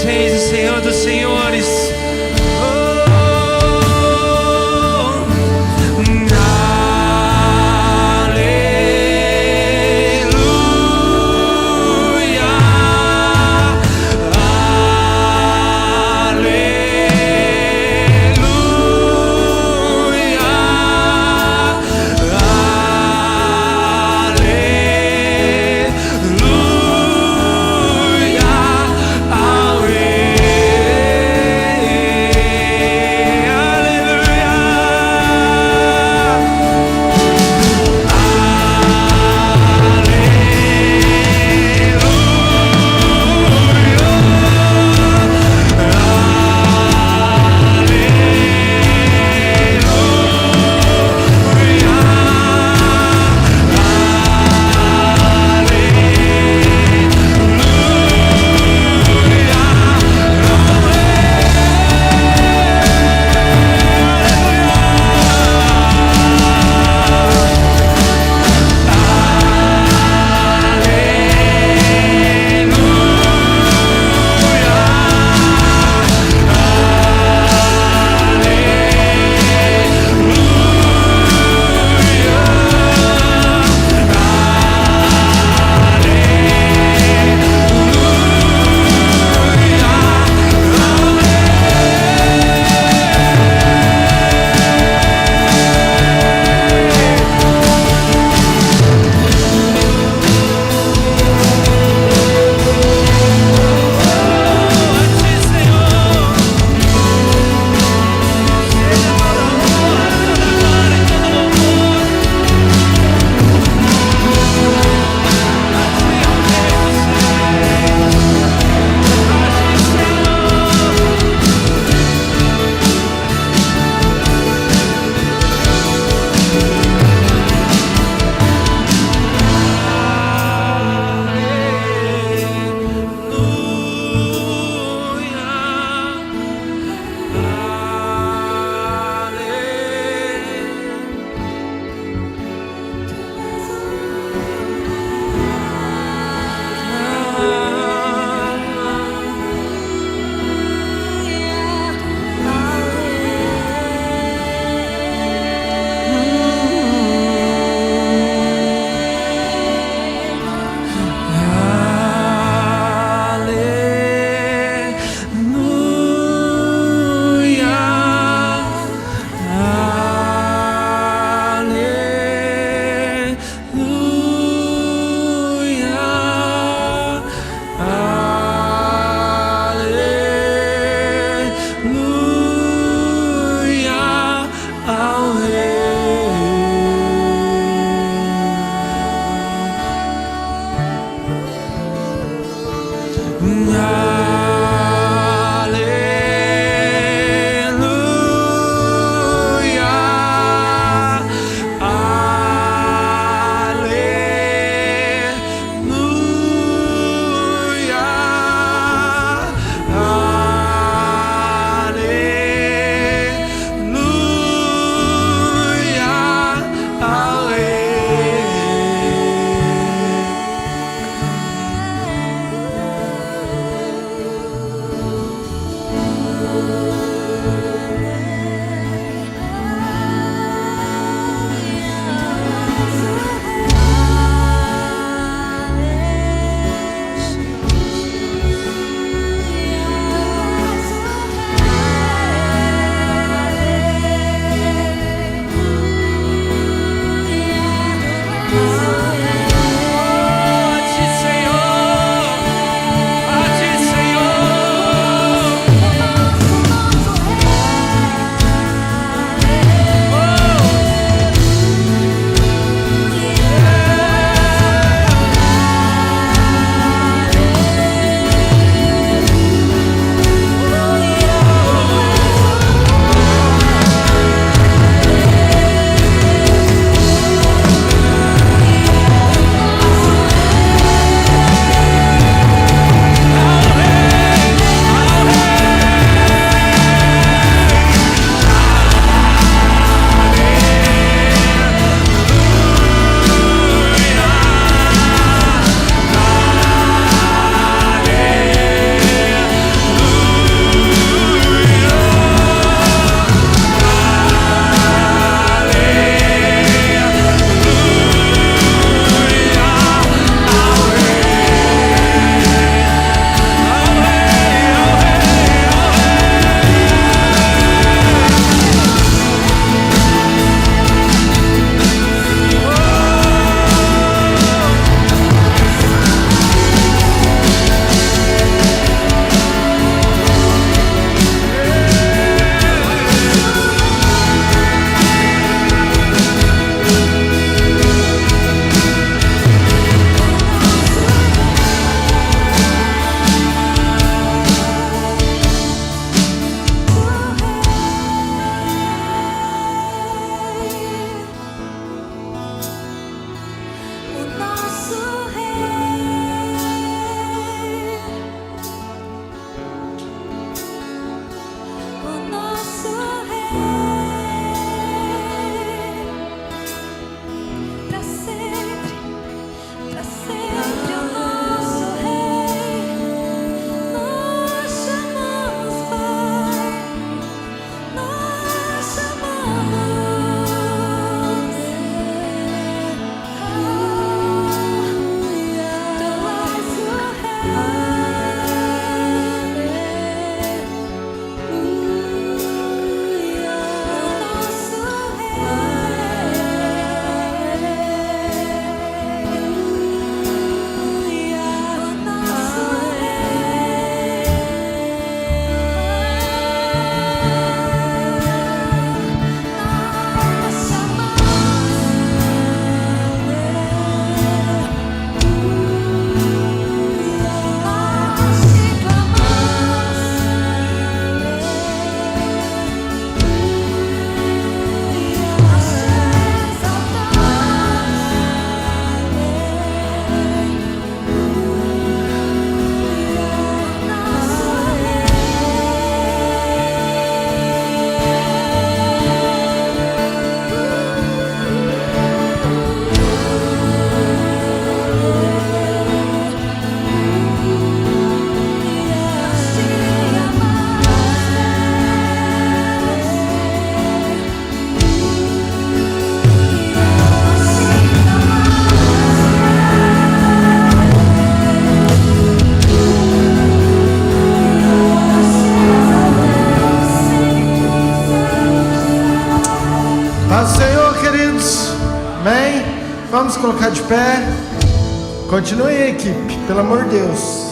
Reis e Senhor dos Senhores. Vamos colocar de pé. Continue aí, equipe, pelo amor de Deus.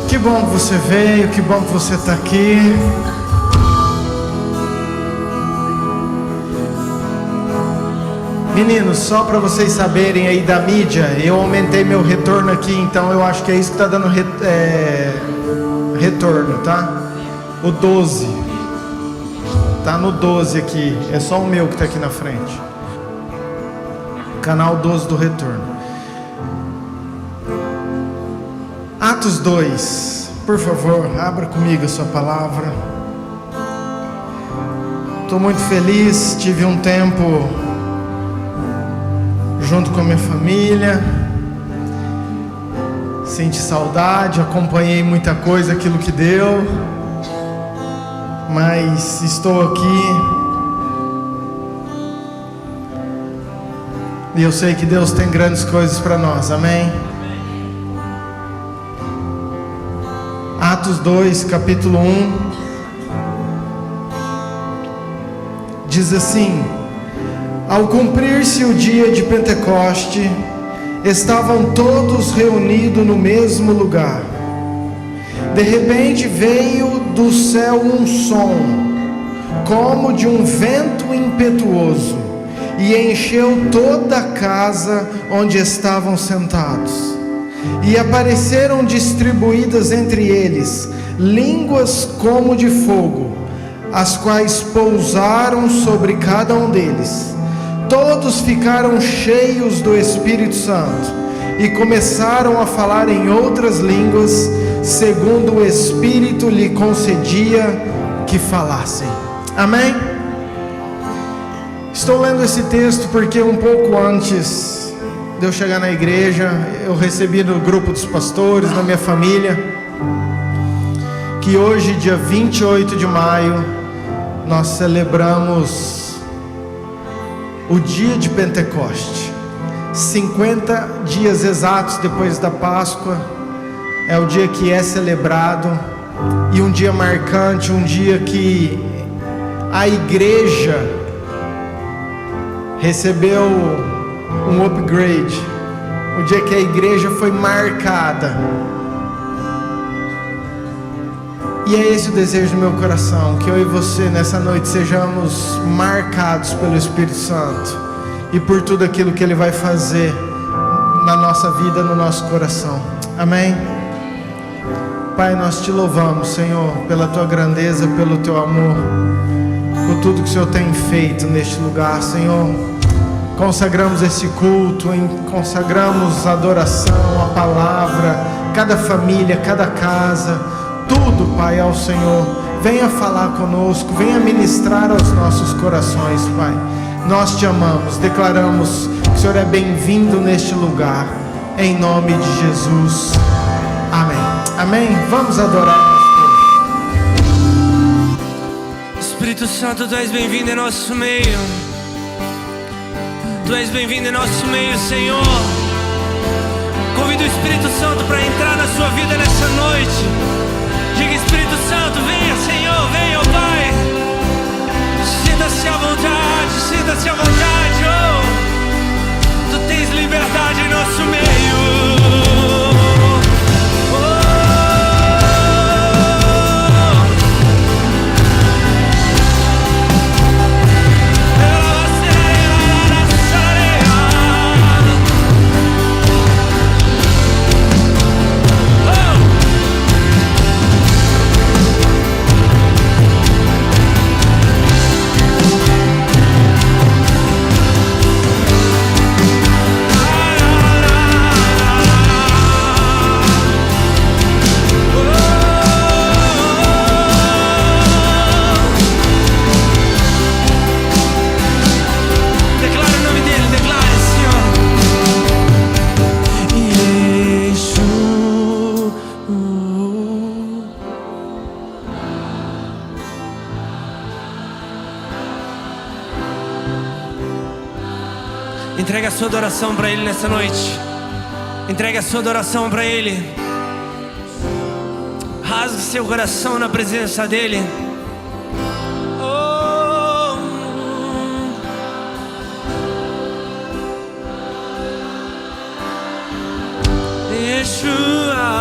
Que bom que você veio, que bom que você está aqui. Meninos, só para vocês saberem aí da mídia, eu aumentei meu retorno aqui, então eu acho que é isso que está dando retorno, tá? O 12. Tá no 12 aqui, é só o meu que está aqui na frente. Canal 12 do retorno. Atos 2, por favor, abra comigo a sua palavra. Estou muito feliz, tive um tempo junto com a minha família, senti saudade, acompanhei muita coisa, aquilo que deu, mas estou aqui e eu sei que Deus tem grandes coisas para nós, amém? Atos 2, capítulo 1, diz assim: ao cumprir-se o dia de Pentecoste, estavam todos reunidos no mesmo lugar. De repente veio do céu um som, como de um vento impetuoso, e encheu toda a casa onde estavam sentados. E apareceram distribuídas entre eles línguas como de fogo, as quais pousaram sobre cada um deles. Todos ficaram cheios do Espírito Santo e começaram a falar em outras línguas, segundo o Espírito lhe concedia que falassem. Amém? Estou lendo esse texto porque um pouco antes de eu chegar na igreja, eu recebi no grupo dos pastores, na minha família, que hoje, dia 28 de maio, nós celebramos o dia de Pentecoste. 50 dias exatos depois da Páscoa é o dia que é celebrado, e um dia marcante, um dia que a igreja recebeu um upgrade, o dia que a igreja foi marcada. E é esse o desejo do meu coração, que eu e você nessa noite sejamos marcados pelo Espírito Santo e por tudo aquilo que Ele vai fazer na nossa vida, no nosso coração. Amém? Pai, nós te louvamos, Senhor, pela Tua grandeza, pelo Teu amor, por tudo que o Senhor tem feito neste lugar, Senhor. Consagramos esse culto, consagramos a adoração, a palavra, cada família, cada casa, tudo, Pai, ao Senhor. Venha falar conosco, venha ministrar aos nossos corações, Pai. Nós te amamos, declaramos que o Senhor é bem-vindo neste lugar, em nome de Jesus. Amém. Amém. Vamos adorar nosso Deus. Espírito Santo, Tu és bem-vindo em nosso meio. Tu és bem-vindo em nosso meio, Senhor. Convido o Espírito Santo para entrar na sua vida nessa noite. Diga: Espírito Santo, venha, Senhor, venha, ó Pai. Sinta-se à vontade, sinta-se à vontade, oh. Tu tens liberdade em nosso meio. Entrega a sua adoração para Ele nessa noite. Entrega a sua adoração para Ele. Rasgue seu coração na presença dele. Oh, Yeshua.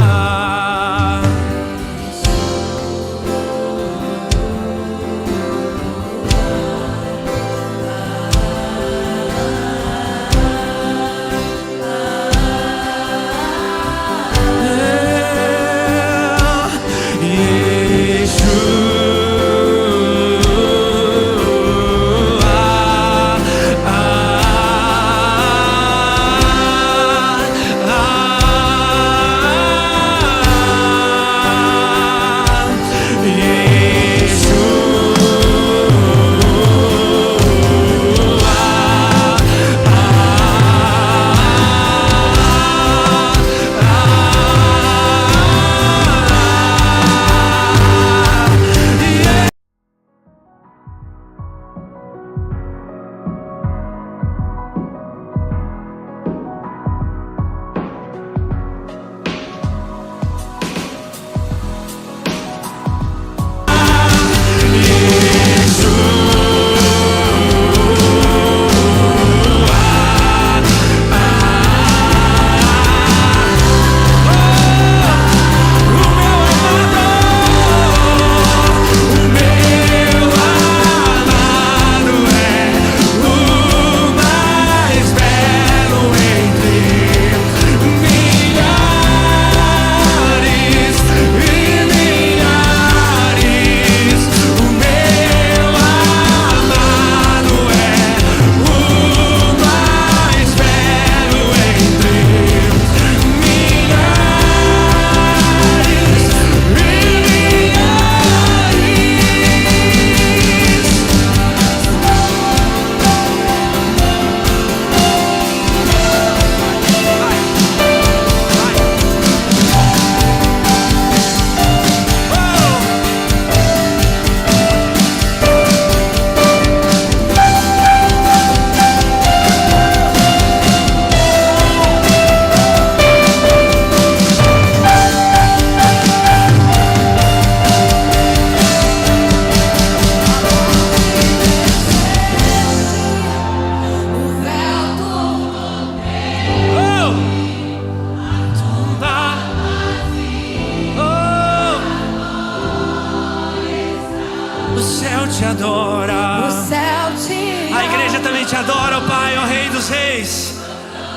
Te adora. O céu te A igreja também te adora, ó Pai, ó Rei dos Reis.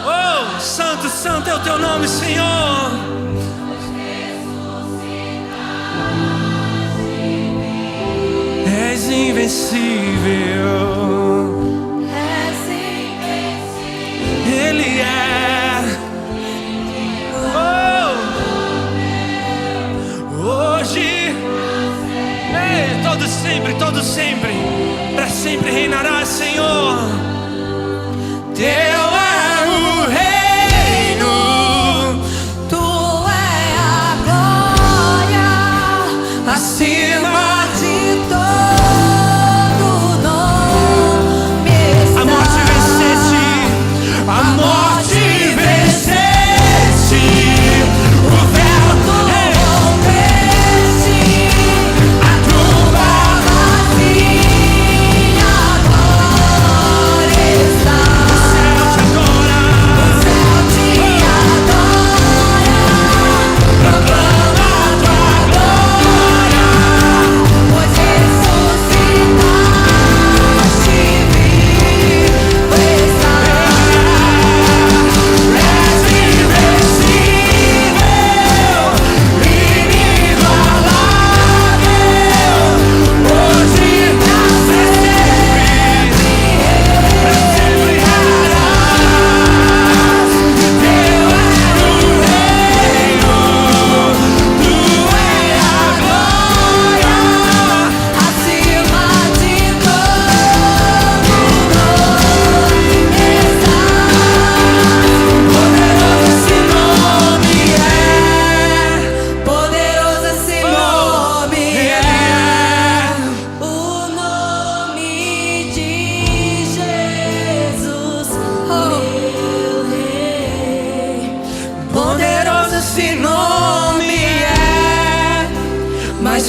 Oh, santo, santo é o teu nome, Senhor. És invencível. és invencível. Ele é. Oh, hoje. Ei, todo sempre, para sempre reinará, Senhor. Teu é o reino, Tu é a glória acima de todo nome.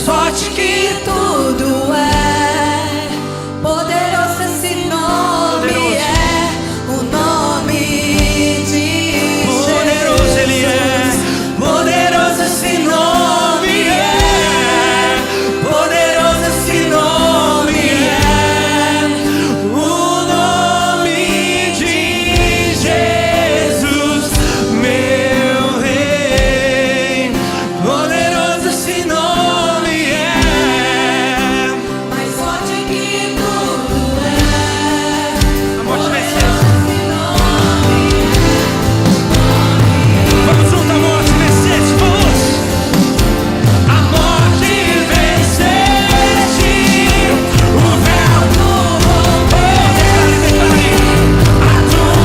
forte que tudo é, poderoso esse nome é, o nome de Poderoso Ele é, poderoso esse nome é, poderoso esse nome é, o nome de Jesus, meu Rei. Poderoso esse nome é, mais forte que tudo é, a morte venceu. esse nome Vamos junto, a morte venceste, vamos! A morte venceste, o véu declare, a tua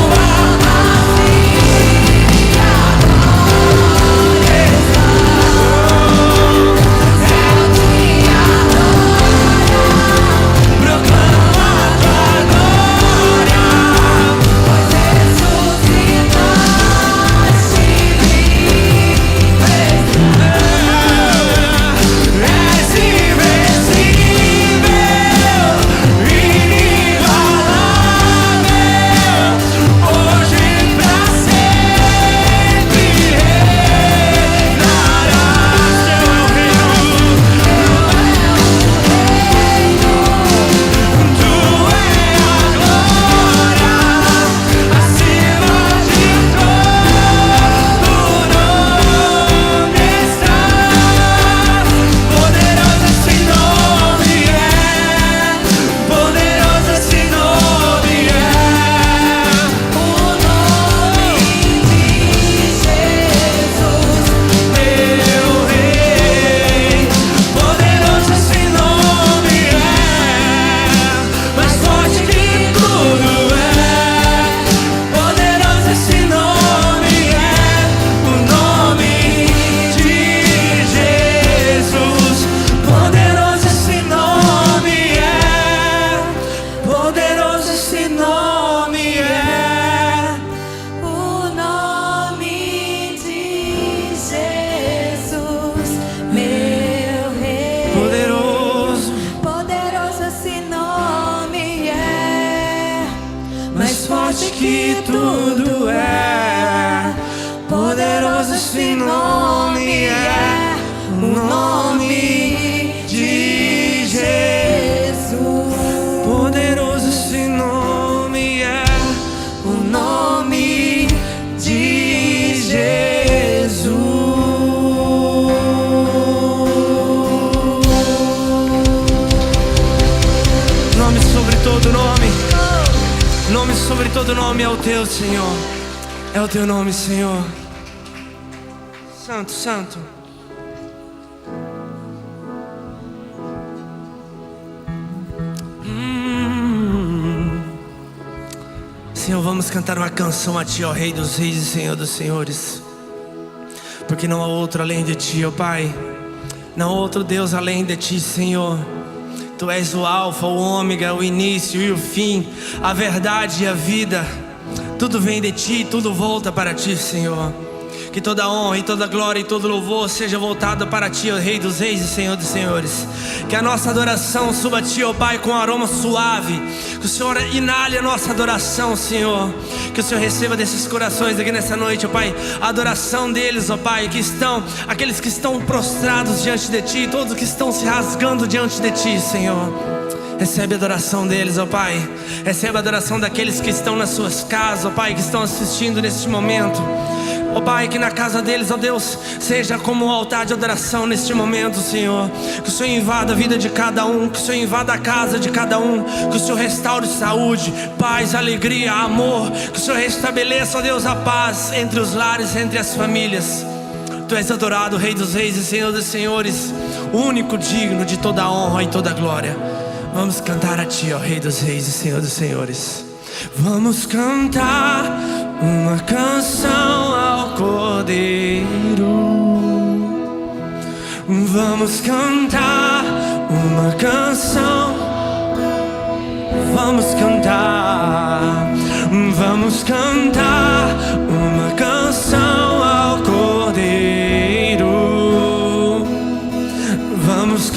proclama a tua glória, pois ressuscitaste és invencível, inigualável, hoje pra sempre reinarás. Teu é o reino, tu é a glória, acima de todo nome estás. Poderoso esse nome é, poderoso esse nome é, o nome de Jesus. meu Rei. Poderoso esse nome é, mais forte que tudo é. Poderoso esse nome é, o nome de Jesus. Poderoso esse nome é, poderoso esse nome é. O nome de Jesus, meu Rei. Poderoso, Poderoso esse nome é, mais forte que tudo é. Poderoso esse nome é, o nome de Jesus. Poderoso esse nome é, o nome de Jesus. Nome sobre todo nome. Nome sobre todo nome é o teu, Senhor. É o teu nome, Senhor. Santo, santo. Senhor, vamos cantar uma canção a Ti, ó Rei dos Reis e Senhor dos Senhores. Porque não há outro além de Ti, ó Pai. Não há outro Deus além de Ti, Senhor. Tu és o alfa, o ômega, o início e o fim, a verdade e a vida. Tudo vem de Ti, tudo volta para Ti, Senhor. Que toda honra e toda glória e todo louvor seja voltado para Ti, ó Rei dos Reis e Senhor dos Senhores. Que a nossa adoração suba a Ti, ó Pai, com um aroma suave. Que o Senhor inale a nossa adoração, Senhor. Que o Senhor receba desses corações aqui nessa noite, ó Pai, a adoração deles, ó Pai, que estão, aqueles que estão prostrados diante de Ti, todos que estão se rasgando diante de Ti, Senhor. Recebe a adoração deles, ó Pai. Recebe a adoração daqueles que estão nas suas casas, ó Pai, que estão assistindo neste momento. Ó Pai, que na casa deles, ó Deus, seja como um altar de adoração neste momento, Senhor. Que o Senhor invada a vida de cada um, que o Senhor invada a casa de cada um, que o Senhor restaure saúde, paz, alegria, amor. Que o Senhor restabeleça, ó Deus, a paz entre os lares, entre as famílias. Tu és adorado, Rei dos Reis e Senhor dos Senhores, o único digno de toda a honra e toda a glória. Vamos cantar a Ti, ó Rei dos Reis e Senhor dos Senhores. Vamos cantar uma canção ao Cordeiro. Vamos cantar uma canção. Vamos cantar. Vamos cantar uma canção ao Cordeiro. Vamos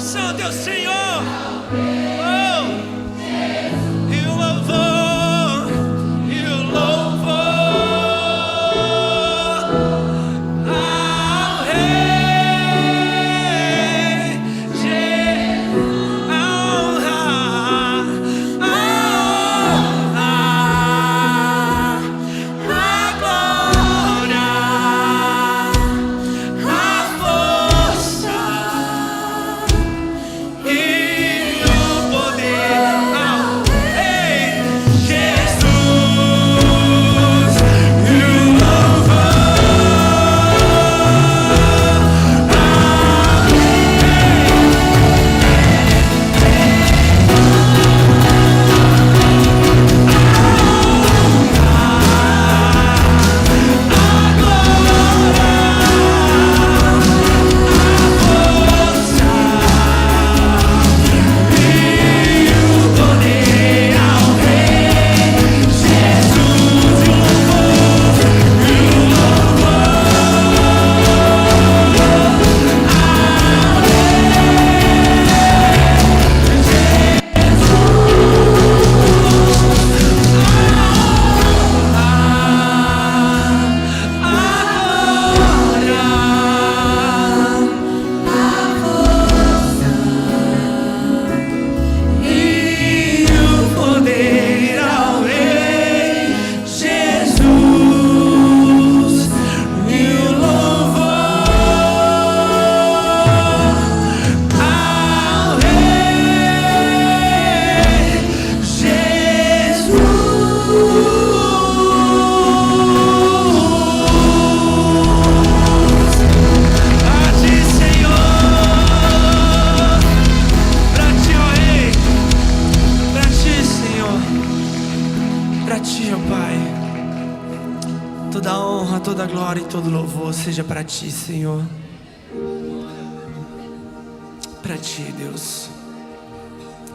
Santo é o Senhor. Oh, e o louvor, e o louvor ao Rei Jesus. A honra, a glória, a força e o poder ao Rei Jesus. E o louvor toda a glória e todo louvor seja para ti, Senhor. Para ti, Deus.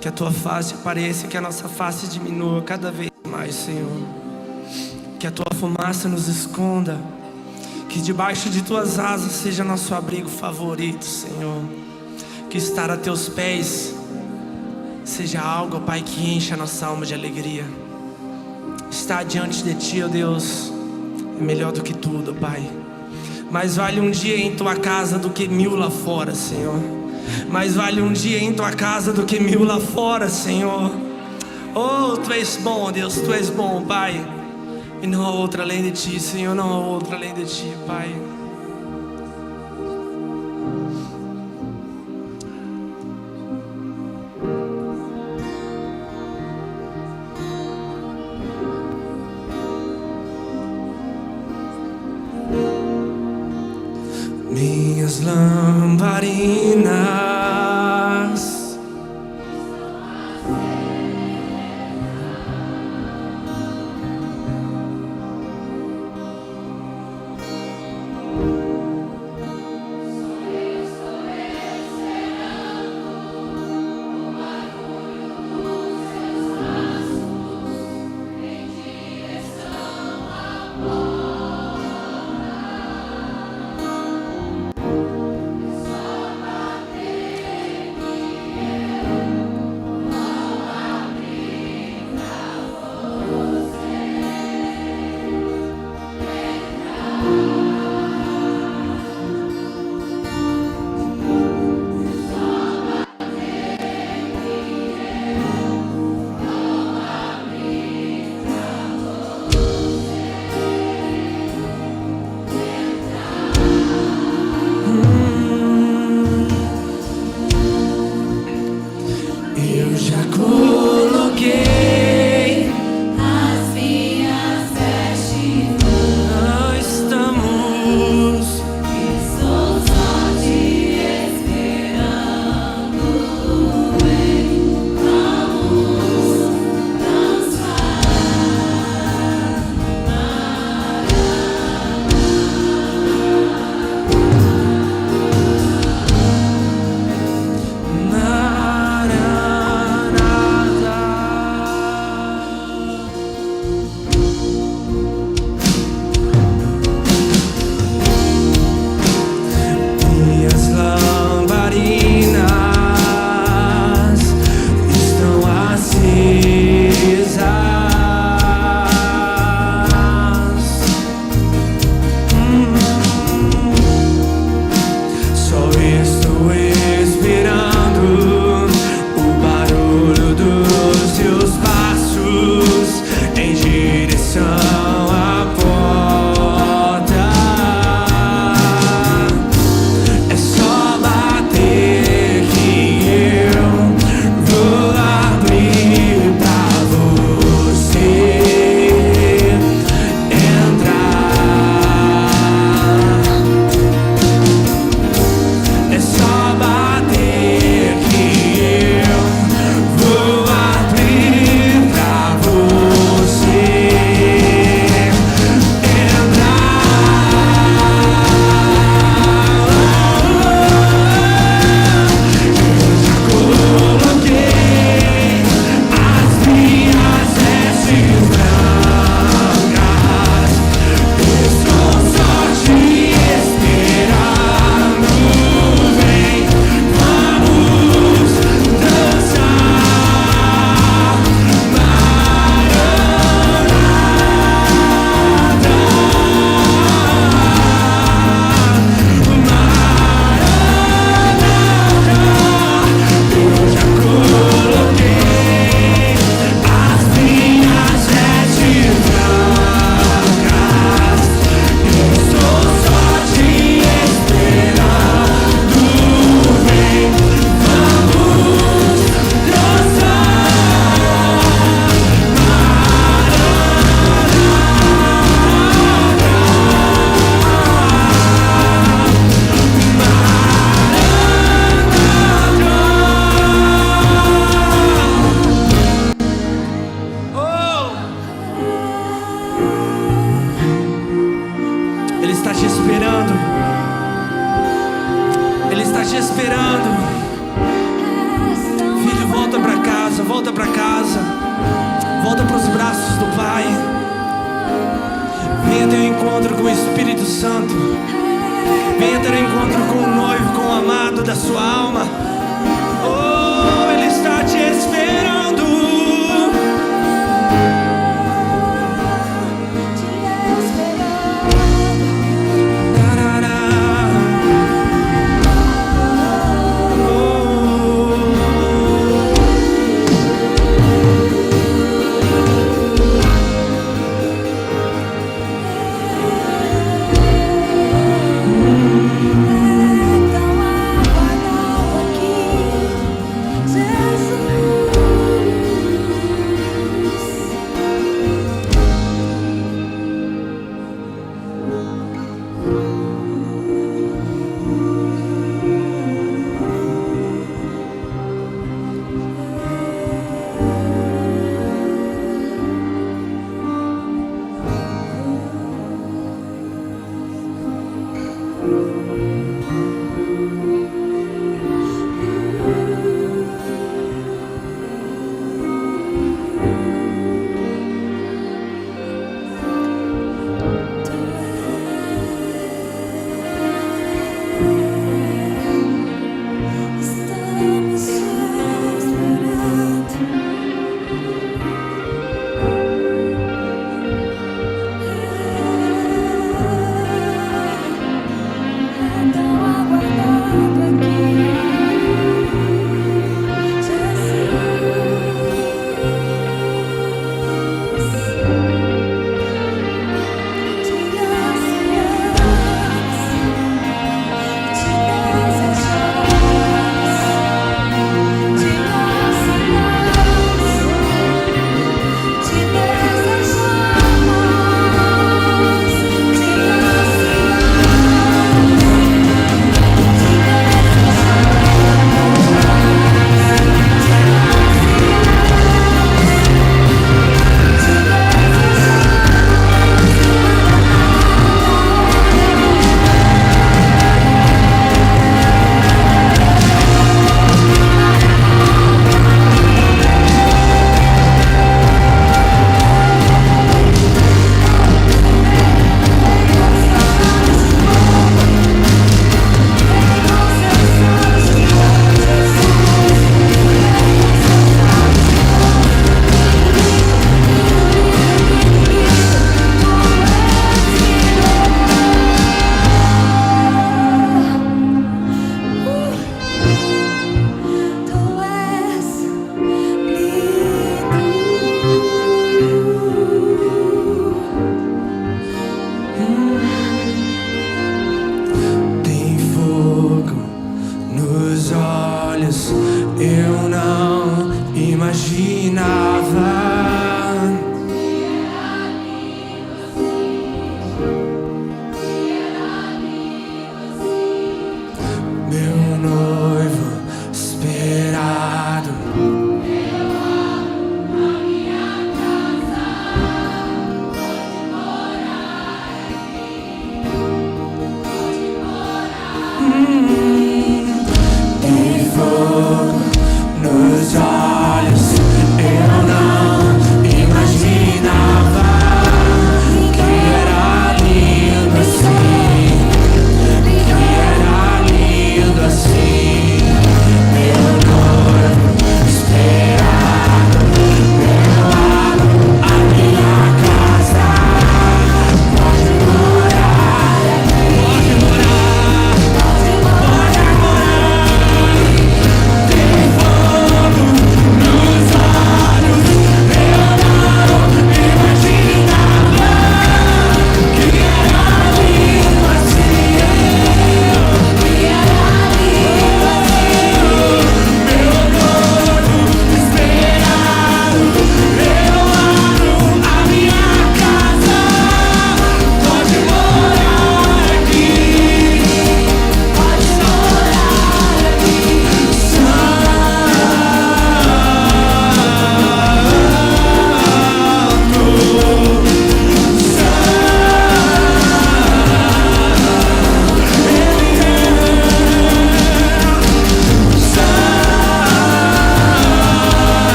Que a tua face apareça, que a nossa face diminua cada vez mais, Senhor. Que a tua fumaça nos esconda, que debaixo de tuas asas seja nosso abrigo favorito, Senhor. Que estar a teus pés seja algo, Pai, que enche a nossa alma de alegria. Estar diante de ti, ó Deus, é melhor do que tudo, Pai. Mais vale um dia em tua casa do que 1000 lá fora, Senhor. Mais vale um dia em tua casa do que 1000 lá fora, Senhor. Oh, tu és bom, Deus, tu és bom, Pai. E não há outra além de ti, Senhor, não há outra além de ti, Pai. Minhas lamparinas está te esperando. Ele está te esperando. Filho, volta para casa, volta para casa. Volta para os braços do Pai. Venha ter um encontro com o Espírito Santo. Venha ter um encontro com o noivo, com o amado da sua alma. Oh, Ele está te esperando.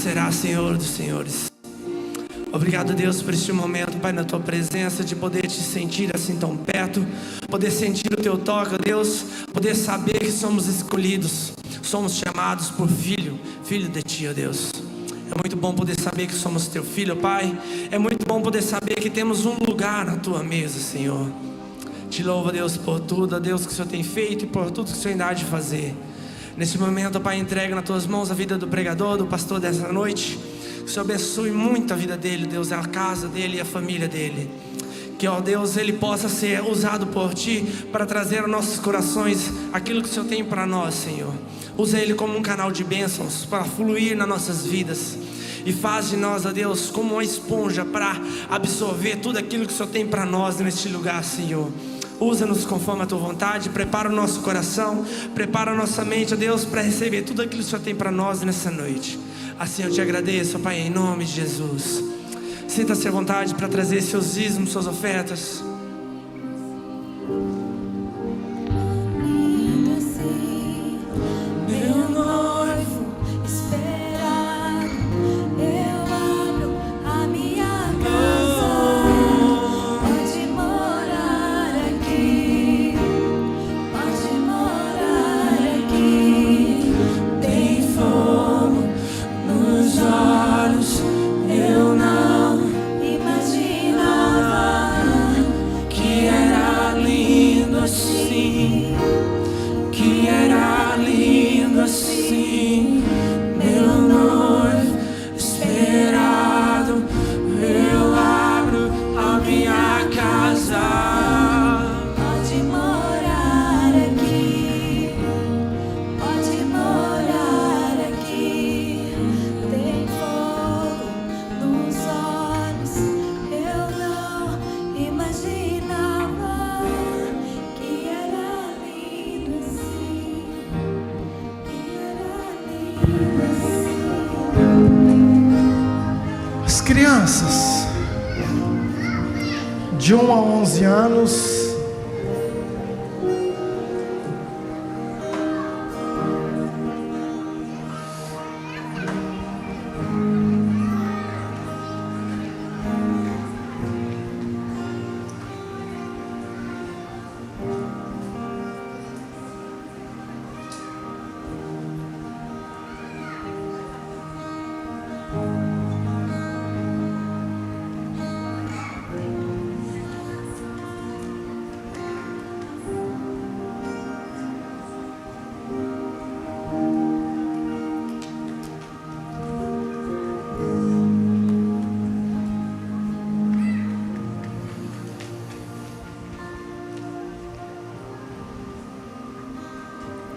será Senhor dos senhores. Obrigado, Deus, por este momento, Pai, na Tua presença, de poder Te sentir assim tão perto, poder sentir o Teu toque, Deus, poder saber que somos escolhidos, somos chamados por filho de Ti, ó Deus. É muito bom poder saber que somos Teu filho, Pai. É muito bom poder saber que temos um lugar na Tua mesa, Senhor. Te louvo, Deus, por tudo, ó Deus, que o Senhor tem feito e por tudo que o Senhor ainda há de fazer. Nesse momento, Pai, entrego nas Tuas mãos a vida do pregador, do pastor dessa noite. Que o Senhor abençoe muito a vida dele, Deus, a casa dele e a família dele. Que, ó Deus, ele possa ser usado por Ti para trazer aos nossos corações aquilo que o Senhor tem para nós, Senhor. Usa ele como um canal de bênçãos para fluir nas nossas vidas. E faz de nós, ó Deus, como uma esponja para absorver tudo aquilo que o Senhor tem para nós neste lugar, Senhor. Usa-nos conforme a Tua vontade. Prepara o nosso coração, prepara a nossa mente, ó Deus, para receber tudo aquilo que o Senhor tem para nós nessa noite. Assim eu Te agradeço, Pai, em nome de Jesus. Sinta-se à vontade para trazer seus dízimos, suas ofertas. Meu noivo esperado, eu abro a minha casa. Pode morar aqui, pode morar aqui. Tem fogo nos olhos, eu não imaginava Que era lindo assim, que era lindo assim. Meu noivo esperado, eu abro a minha casa. pode morar aqui, pode morar aqui. Tem fogo nos olhos, eu não imaginava que era lindo assim, que era lindo assim. As crianças de 1 a 11 anos,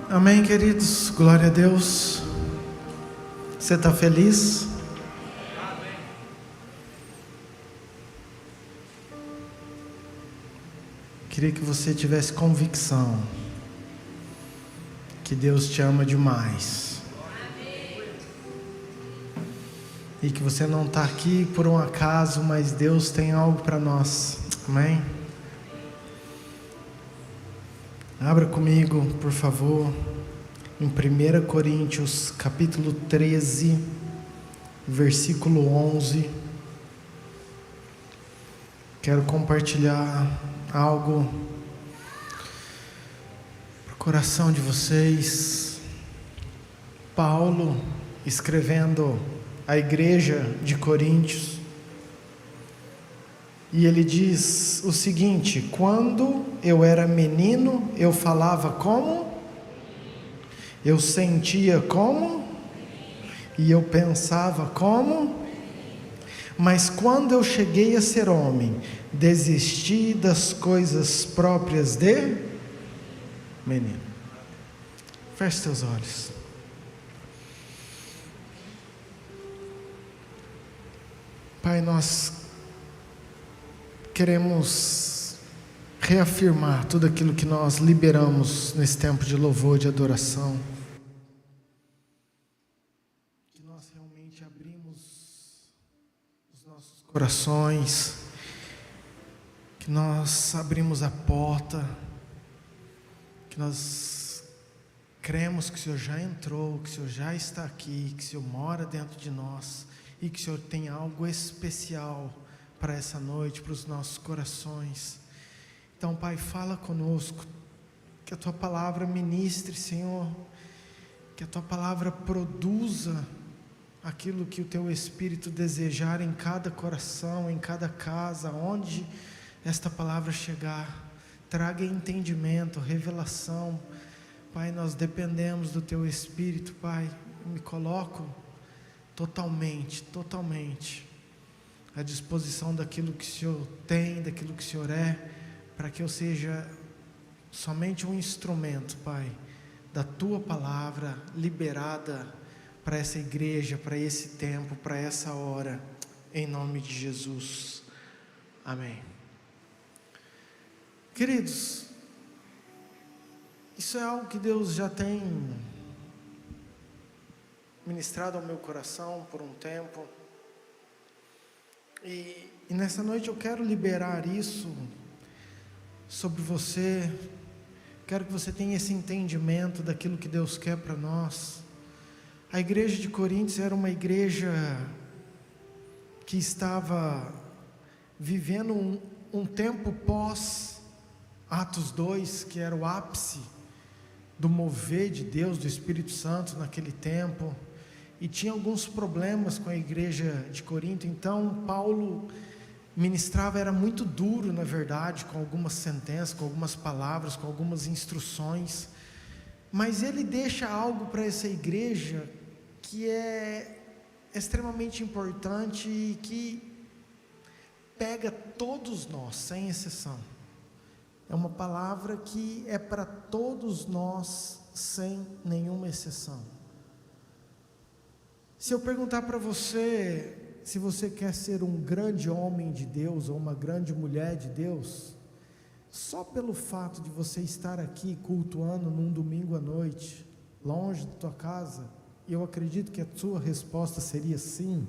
amém, queridos? Glória a Deus. Você está feliz? Queria que você tivesse convicção que Deus te ama demais. E que você não está aqui por um acaso, mas Deus tem algo para nós. Amém? Abra comigo, por favor, em 1 Coríntios, capítulo 13, versículo 11. Quero compartilhar algo para o coração de vocês. Paulo, escrevendo à igreja de Coríntios, e ele diz o seguinte: quando eu era menino, eu falava como? Eu sentia como? E eu pensava como? Mas quando eu cheguei a ser homem, desisti das coisas próprias de menino. Feche seus olhos. Pai, nós queremos reafirmar tudo aquilo que nós liberamos nesse tempo de louvor, de adoração. Que nós realmente abrimos os nossos corações, que nós abrimos a porta, que nós cremos que o Senhor já entrou, que o Senhor já está aqui, que o Senhor mora dentro de nós e que o Senhor tem algo especial para essa noite, para os nossos corações. Então, Pai, fala conosco, que a Tua palavra ministre, Senhor, que a Tua palavra produza aquilo que o Teu Espírito desejar em cada coração, em cada casa, onde esta palavra chegar, traga entendimento, revelação. Pai, nós dependemos do Teu Espírito, Pai. Me coloco totalmente à disposição daquilo que o Senhor tem, daquilo que o Senhor é, para que eu seja somente um instrumento, Pai, da Tua palavra liberada para essa igreja, para esse tempo, para essa hora, em nome de Jesus. Amém. Queridos, isso é algo que Deus já tem ministrado ao meu coração por um tempo, e nessa noite eu quero liberar isso sobre você. Quero que você tenha esse entendimento daquilo que Deus quer para nós. A igreja de Coríntios era uma igreja que estava vivendo um tempo pós Atos 2, que era o ápice do mover de Deus, do Espírito Santo naquele tempo, e tinha alguns problemas com a igreja de Corinto. Então Paulo ministrava, era muito duro na verdade, com algumas sentenças, com algumas palavras, com algumas instruções, mas ele deixa algo para essa igreja que é extremamente importante e que pega todos nós, sem exceção. É uma palavra que é para todos nós, sem nenhuma exceção. Se eu perguntar para você, se você quer ser um grande homem de Deus, ou uma grande mulher de Deus, só pelo fato de você estar aqui cultuando num domingo à noite, longe da tua casa, eu acredito que a sua resposta seria sim.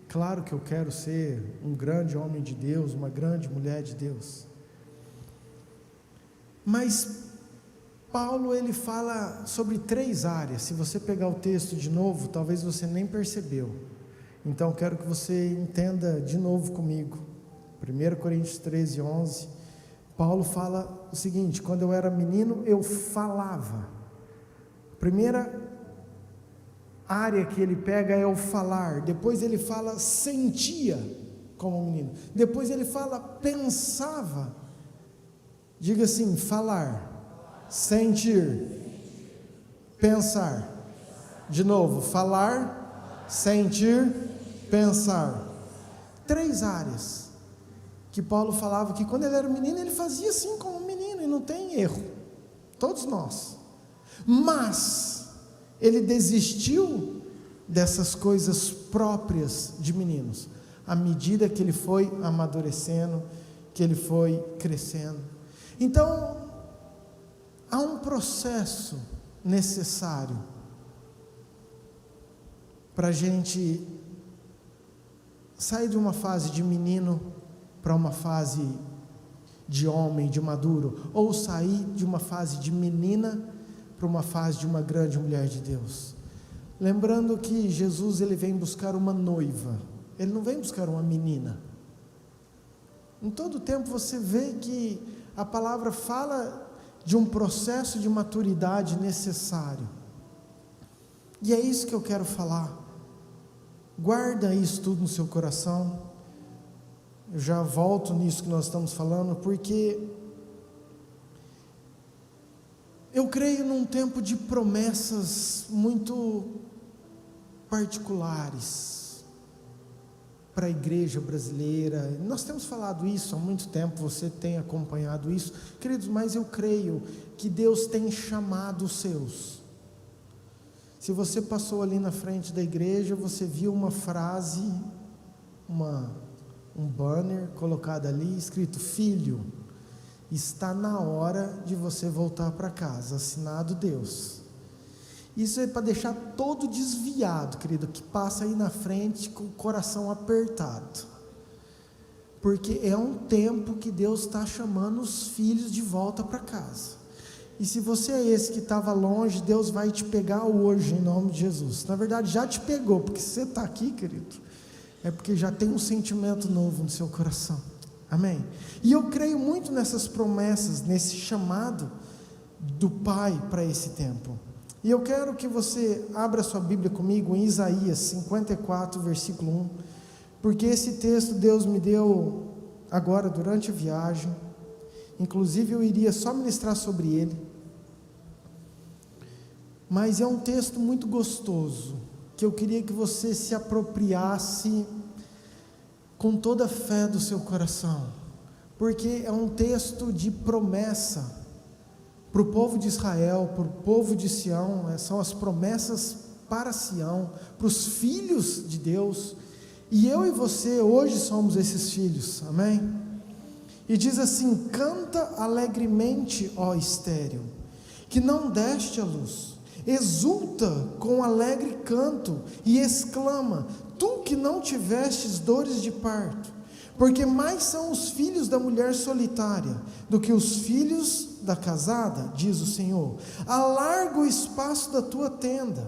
Claro que eu quero ser um grande homem de Deus, uma grande mulher de Deus. Mas Paulo, ele fala sobre 3 áreas. Se você pegar o texto de novo, talvez você nem percebeu. Então quero que você entenda de novo comigo. 1 Coríntios 13, 11. Paulo fala o seguinte: quando eu era menino eu falava. A primeira área que ele pega é o falar. Depois ele fala sentia como menino. Depois ele fala pensava. Diga assim: falar, sentir, pensar. De novo: falar, sentir, pensar. 3 áreas que Paulo falava que quando ele era menino ele fazia assim como menino, e não tem erro, todos nós. Mas ele desistiu dessas coisas próprias de meninos à medida que ele foi amadurecendo, que ele foi crescendo. Então há um processo necessário para a gente sair de uma fase de menino para uma fase de homem, de maduro, ou sair de uma fase de menina para uma fase de uma grande mulher de Deus. Lembrando que Jesus, ele vem buscar uma noiva, ele não vem buscar uma menina. Em todo tempo você vê que a palavra fala de um processo de maturidade necessário, e é isso que eu quero falar. Guarda isso tudo no seu coração. Eu já volto nisso que nós estamos falando, porque eu creio num tempo de promessas muito particulares para a igreja brasileira. Nós temos falado isso há muito tempo, você tem acompanhado isso, queridos, mas eu creio que Deus tem chamado os seus. Se você passou ali na frente da igreja, você viu uma frase, um banner colocado ali, escrito: filho, está na hora de você voltar para casa, assinado Deus. Isso é para deixar todo desviado, querido, que passa aí na frente com o coração apertado, porque é um tempo que Deus está chamando os filhos de volta para casa. E se você é esse que estava longe, Deus vai te pegar hoje, em nome de Jesus. Na verdade, já te pegou, porque se você está aqui, querido, é porque já tem um sentimento novo no seu coração. Amém? E eu creio muito nessas promessas, nesse chamado do Pai para esse tempo. E eu quero que você abra sua Bíblia comigo em Isaías 54, versículo 1, porque esse texto Deus me deu agora durante a viagem. Inclusive eu iria só ministrar sobre ele, mas é um texto muito gostoso, que eu queria que você se apropriasse com toda a fé do seu coração, porque é um texto de promessa para o povo de Israel, para o povo de Sião, são as promessas para Sião, para os filhos de Deus, e eu e você hoje somos esses filhos, amém? E diz assim: canta alegremente, ó estéril, que não deste a luz, exulta com alegre canto, e exclama, tu que não tivestes dores de parto, porque mais são os filhos da mulher solitária, do que os filhos da casada, diz o Senhor. Alarga o espaço da tua tenda,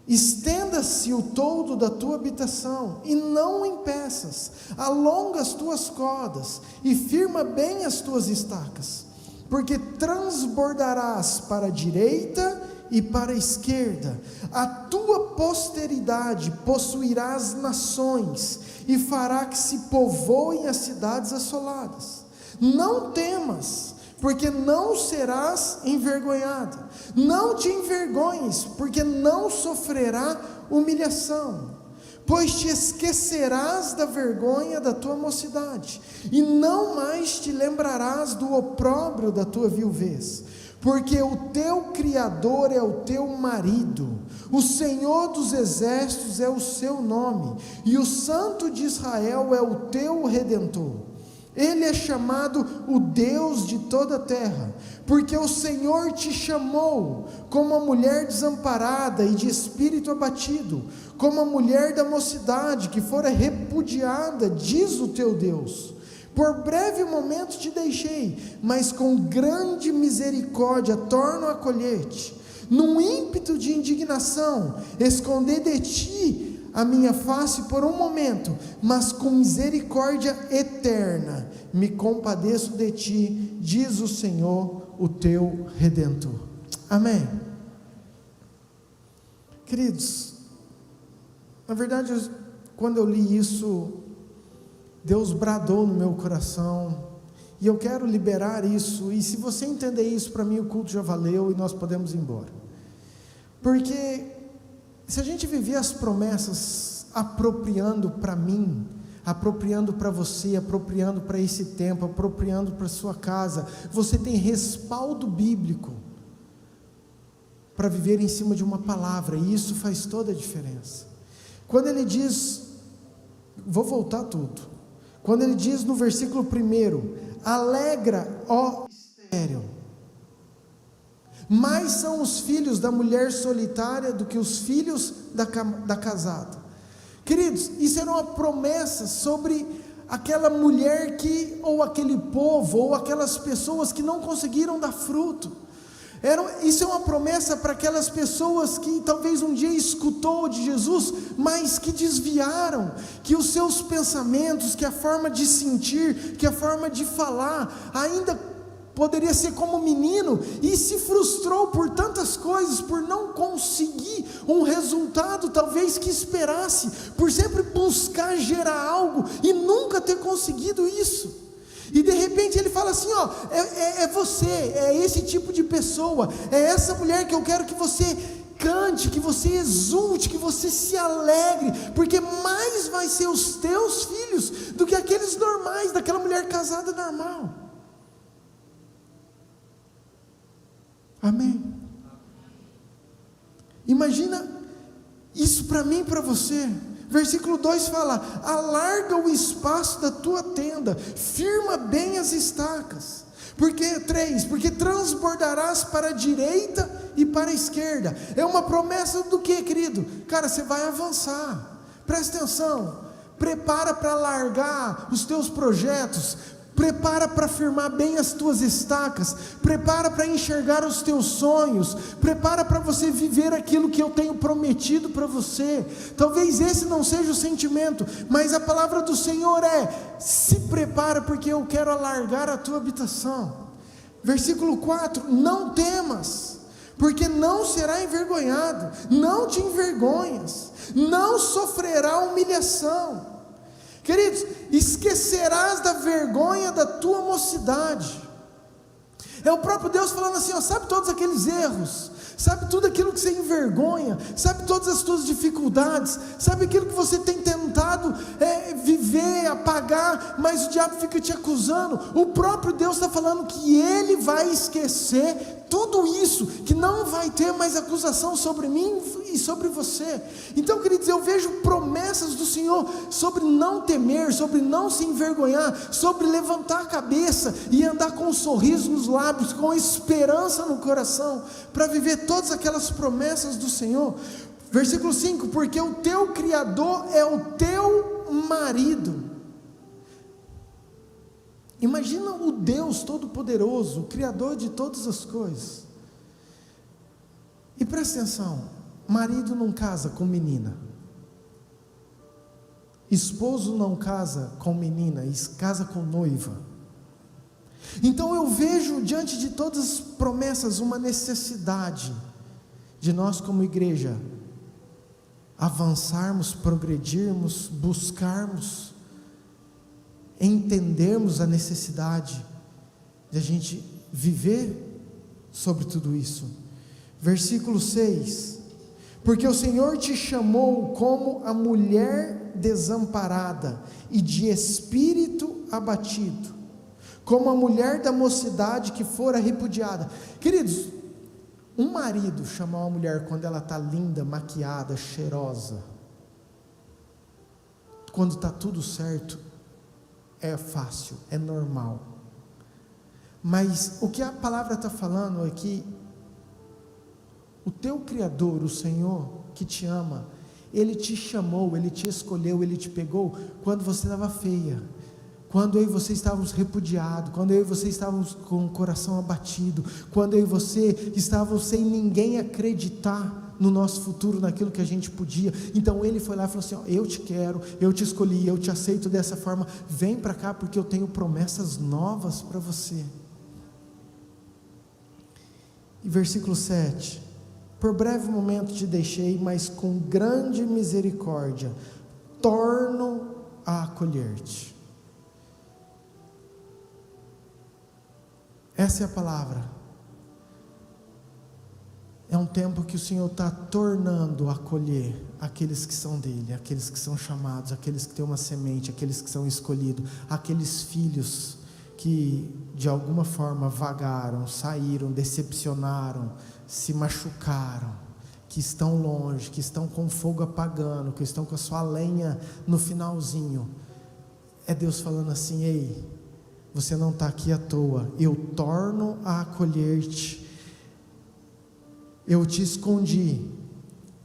estenda-se o toldo da tua habitação, e não impeças, alonga as tuas cordas, e firma bem as tuas estacas, porque transbordarás para a direita e para a esquerda, a tua posteridade possuirá as nações, e fará que se povoem as cidades assoladas. Não temas, porque não serás envergonhado, não te envergonhes, porque não sofrerá humilhação, pois te esquecerás da vergonha da tua mocidade, e não mais te lembrarás do opróbrio da tua viuvez, porque o teu Criador é o teu marido, o Senhor dos exércitos é o seu nome, e o Santo de Israel é o teu Redentor. Ele é chamado o Deus de toda a terra, porque o Senhor te chamou como a mulher desamparada e de espírito abatido, como a mulher da mocidade que fora repudiada, diz o teu Deus. Por breve momento te deixei, mas com grande misericórdia torno a acolher-te. Num ímpeto de indignação, escondi de ti a minha face por um momento, mas com misericórdia eterna me compadeço de ti, diz o Senhor, o teu Redentor. Amém. Queridos, na verdade, quando eu li isso, Deus bradou no meu coração, e eu quero liberar isso, e se você entender isso, para mim o culto já valeu, e nós podemos ir embora. Porque se a gente viver as promessas apropriando para mim, apropriando para você, apropriando para esse tempo, apropriando para sua casa, você tem respaldo bíblico para viver em cima de uma palavra, e isso faz toda a diferença. Quando ele diz, vou voltar tudo, quando ele diz no versículo 1, alegra, ó estéril, mais são os filhos da mulher solitária do que os filhos da casada. Queridos, isso era uma promessa sobre aquela mulher que, ou aquele povo, ou aquelas pessoas que não conseguiram dar fruto. Isso é uma promessa para aquelas pessoas que talvez um dia escutou de Jesus, mas que desviaram, que os seus pensamentos, que a forma de sentir, que a forma de falar, ainda poderia ser como menino, e se frustrou por tantas coisas, por não conseguir um resultado talvez que esperasse, por sempre buscar gerar algo, e nunca ter conseguido isso, e de repente ele fala assim, ó, é você, é esse tipo de pessoa, é essa mulher que eu quero que você cante, que você exulte, que você se alegre, porque mais vai ser os teus filhos, do que aqueles normais, daquela mulher casada normal. Amém? Imagina isso para mim e para você. Versículo 2 fala, alarga o espaço da tua tenda, firma bem as estacas, porque transbordarás para a direita e para a esquerda. É uma promessa do que, querido? Cara, você vai avançar, presta atenção, prepara para largar os teus projetos, prepara para firmar bem as tuas estacas, prepara para enxergar os teus sonhos, prepara para você viver aquilo que eu tenho prometido para você. Talvez esse não seja o sentimento, mas a palavra do Senhor é: se prepara, porque eu quero alargar a tua habitação. Versículo 4: não temas, porque não será envergonhado, não te envergonhas, não sofrerá humilhação. Queridos, esquecerás da vergonha da tua mocidade. É o próprio Deus falando assim, ó, sabe todos aqueles erros, sabe tudo aquilo que você envergonha, sabe todas as tuas dificuldades, sabe aquilo que você tem tentado viver, apagar, mas o diabo fica te acusando. O próprio Deus está falando que Ele vai esquecer tudo isso, que não vai ter mais acusação sobre mim e sobre você. Então, queridos, eu vejo promessas do Senhor sobre não temer, sobre não se envergonhar, sobre levantar a cabeça e andar com um sorriso nos lábios, com esperança no coração, para viver todas aquelas promessas do Senhor. Versículo 5: porque o teu Criador é o teu marido. Imagina o Deus Todo-Poderoso, o Criador de todas as coisas. E presta atenção, marido não casa com menina, esposo não casa com menina, casa com noiva. Então eu vejo diante de todas as promessas uma necessidade de nós como igreja avançarmos, progredirmos, buscarmos, entendermos a necessidade de a gente viver sobre tudo isso. Versículo 6: porque o Senhor te chamou como a mulher desamparada e de espírito abatido, como a mulher da mocidade que fora repudiada. Queridos, um marido chamar uma mulher quando ela está linda, maquiada, cheirosa, quando está tudo certo, é fácil, é normal. Mas o que a palavra está falando é que o teu Criador, o Senhor que te ama, Ele te chamou, Ele te escolheu, Ele te pegou quando você estava feia, quando eu e você estávamos repudiados, quando eu e você estávamos com o coração abatido, quando eu e você estávamos sem ninguém acreditar no nosso futuro, naquilo que a gente podia. Então Ele foi lá e falou assim, ó, eu te quero, eu te escolhi, eu te aceito dessa forma, vem para cá porque eu tenho promessas novas para você. E versículo 7: por breve momento te deixei, mas com grande misericórdia torno a acolher-te. Essa é a palavra. É um tempo que o Senhor está tornando a acolher aqueles que são dele, aqueles que são chamados, aqueles que têm uma semente, aqueles que são escolhidos, aqueles filhos que de alguma forma vagaram, saíram, decepcionaram, se machucaram, que estão longe, que estão com fogo apagando, que estão com a sua lenha no finalzinho. É Deus falando assim, ei, você não está aqui à toa, eu torno a acolher-te. Eu te escondi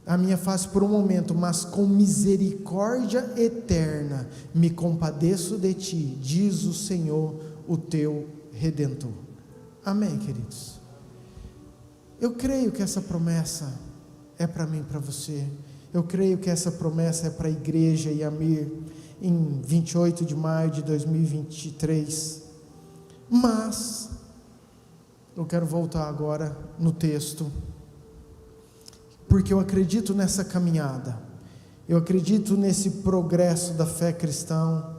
a minha face por um momento, mas com misericórdia eterna me compadeço de ti, diz o Senhor, o teu Redentor. Amém, queridos? Eu creio que essa promessa é para mim e para você. Eu creio que essa promessa é para a igreja Yamir em 28 de maio de 2023. Mas eu quero voltar agora no texto, porque eu acredito nessa caminhada, eu acredito nesse progresso da fé cristã,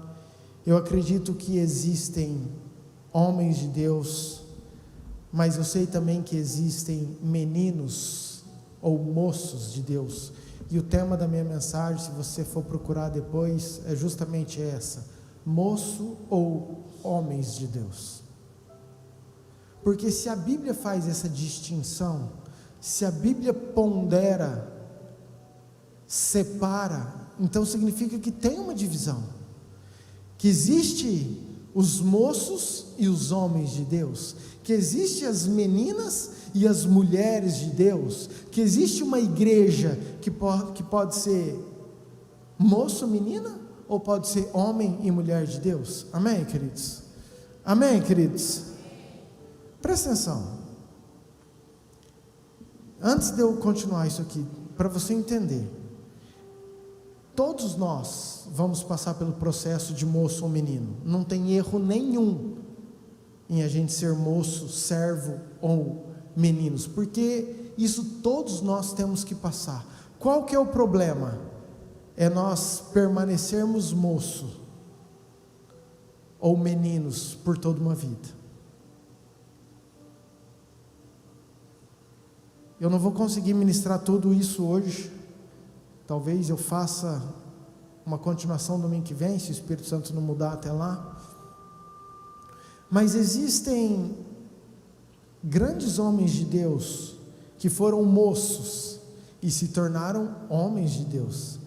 eu acredito que existem homens de Deus, mas eu sei também que existem meninos ou moços de Deus, e o tema da minha mensagem, se você for procurar depois, é justamente essa: moço ou homens de Deus. Porque se a Bíblia faz essa distinção, se a Bíblia pondera, separa, então significa que tem uma divisão, que existe os moços e os homens de Deus, que existe as meninas e as mulheres de Deus, que existe uma igreja que pode ser moço, menina, ou pode ser homem e mulher de Deus. Amém, queridos? Amém, queridos? Presta atenção. Antes de eu continuar isso aqui, para você entender, todos nós vamos passar pelo processo de moço ou menino. Não tem erro nenhum em a gente ser moço, servo ou meninos, porque isso todos nós temos que passar. Qual que é o problema? É nós permanecermos moço ou meninos por toda uma vida. Eu não vou conseguir ministrar tudo isso hoje. Talvez eu faça uma continuação domingo que vem, se o Espírito Santo não mudar até lá. Mas existem grandes homens de Deus que foram moços e se tornaram homens de Deus.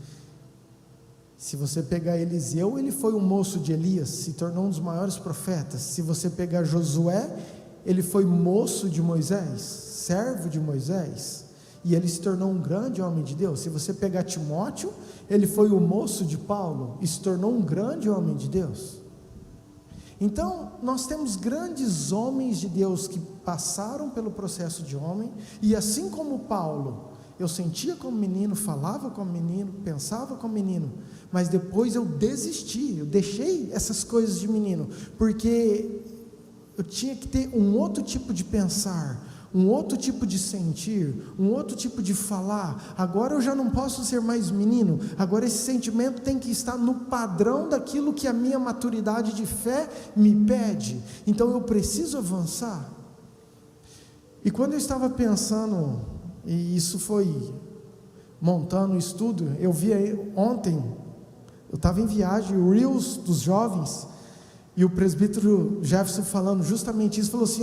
Se você pegar Eliseu, ele foi um moço de Elias, se tornou um dos maiores profetas. Se você pegar Josué, ele foi moço de Moisés, servo de Moisés, e ele se tornou um grande homem de Deus. Se você pegar Timóteo, ele foi o moço de Paulo e se tornou um grande homem de Deus. Então, nós temos grandes homens de Deus que passaram pelo processo de homem, e assim como Paulo, eu sentia como menino, falava como menino, pensava como menino, mas depois eu desisti, eu deixei essas coisas de menino, porque eu tinha que ter um outro tipo de pensar, um outro tipo de sentir, um outro tipo de falar. Agora eu já não posso ser mais menino, agora esse sentimento tem que estar no padrão daquilo que a minha maturidade de fé me pede. Então eu preciso avançar. E quando eu estava pensando, e isso foi montando o estudo, eu vi ontem, eu estava em viagem, o Reels dos jovens, e o presbítero Jefferson falando justamente isso, falou assim,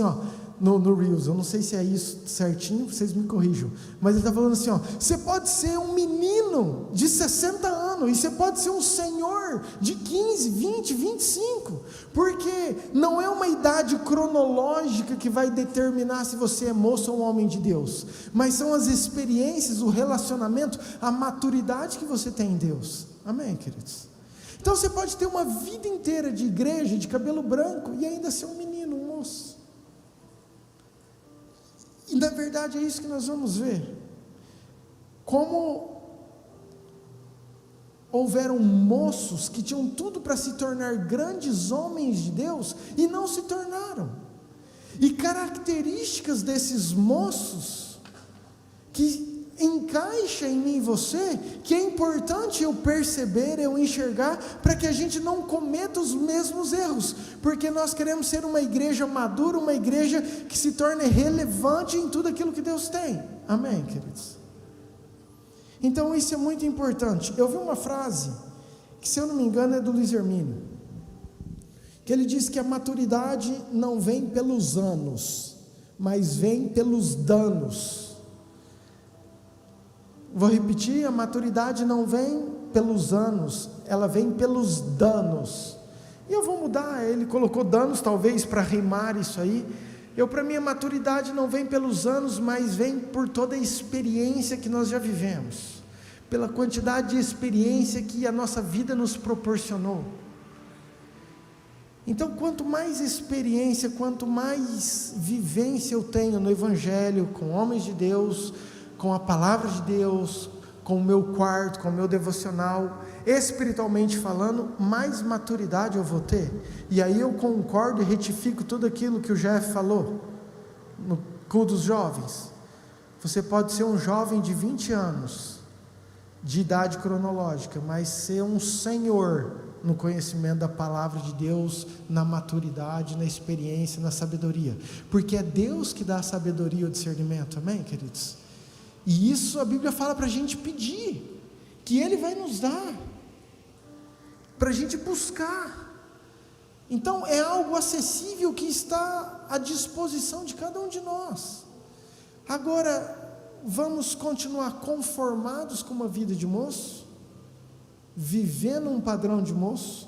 no Reels, eu não sei se é isso certinho, vocês me corrijam, mas ele está falando assim, você pode ser um menino de 60 anos, e você pode ser um senhor de 15, 20, 25, porque não é uma idade cronológica que vai determinar se você é moço ou um homem de Deus, mas são as experiências, o relacionamento, a maturidade que você tem em Deus. Amém, queridos? Então você pode ter uma vida inteira de igreja, de cabelo branco, e ainda ser um menino, um moço. E na verdade é isso que nós vamos ver. Como houveram moços que tinham tudo para se tornar grandes homens de Deus e não se tornaram. E características desses moços que encaixa em mim e você, que é importante eu perceber, eu enxergar, para que a gente não cometa os mesmos erros, porque nós queremos ser uma igreja madura, uma igreja que se torne relevante em tudo aquilo que Deus tem. Amém, queridos? Então isso é muito importante. Eu vi uma frase, que se eu não me engano é do Luiz Hermínio, que ele diz que a maturidade não vem pelos anos, mas vem pelos danos. Vou repetir, a maturidade não vem pelos anos, ela vem pelos danos. E eu vou mudar, ele colocou danos talvez para rimar isso aí. Para mim a maturidade não vem pelos anos, mas vem por toda a experiência que nós já vivemos, pela quantidade de experiência que a nossa vida nos proporcionou. Então quanto mais experiência, quanto mais vivência eu tenho no Evangelho, com homens de Deus, com a palavra de Deus, com o meu quarto, com o meu devocional, espiritualmente falando, mais maturidade eu vou ter. E aí eu concordo e retifico tudo aquilo que o Jeff falou no culto dos jovens. Você pode ser um jovem de 20 anos de idade cronológica, mas ser um senhor no conhecimento da palavra de Deus, na maturidade, na experiência, na sabedoria, porque é Deus que dá a sabedoria e o discernimento. Amém, queridos? E isso a Bíblia fala para a gente pedir, que Ele vai nos dar, para a gente buscar. Então é algo acessível que está à disposição de cada um de nós. Agora, vamos continuar conformados com uma vida de moço, vivendo um padrão de moço,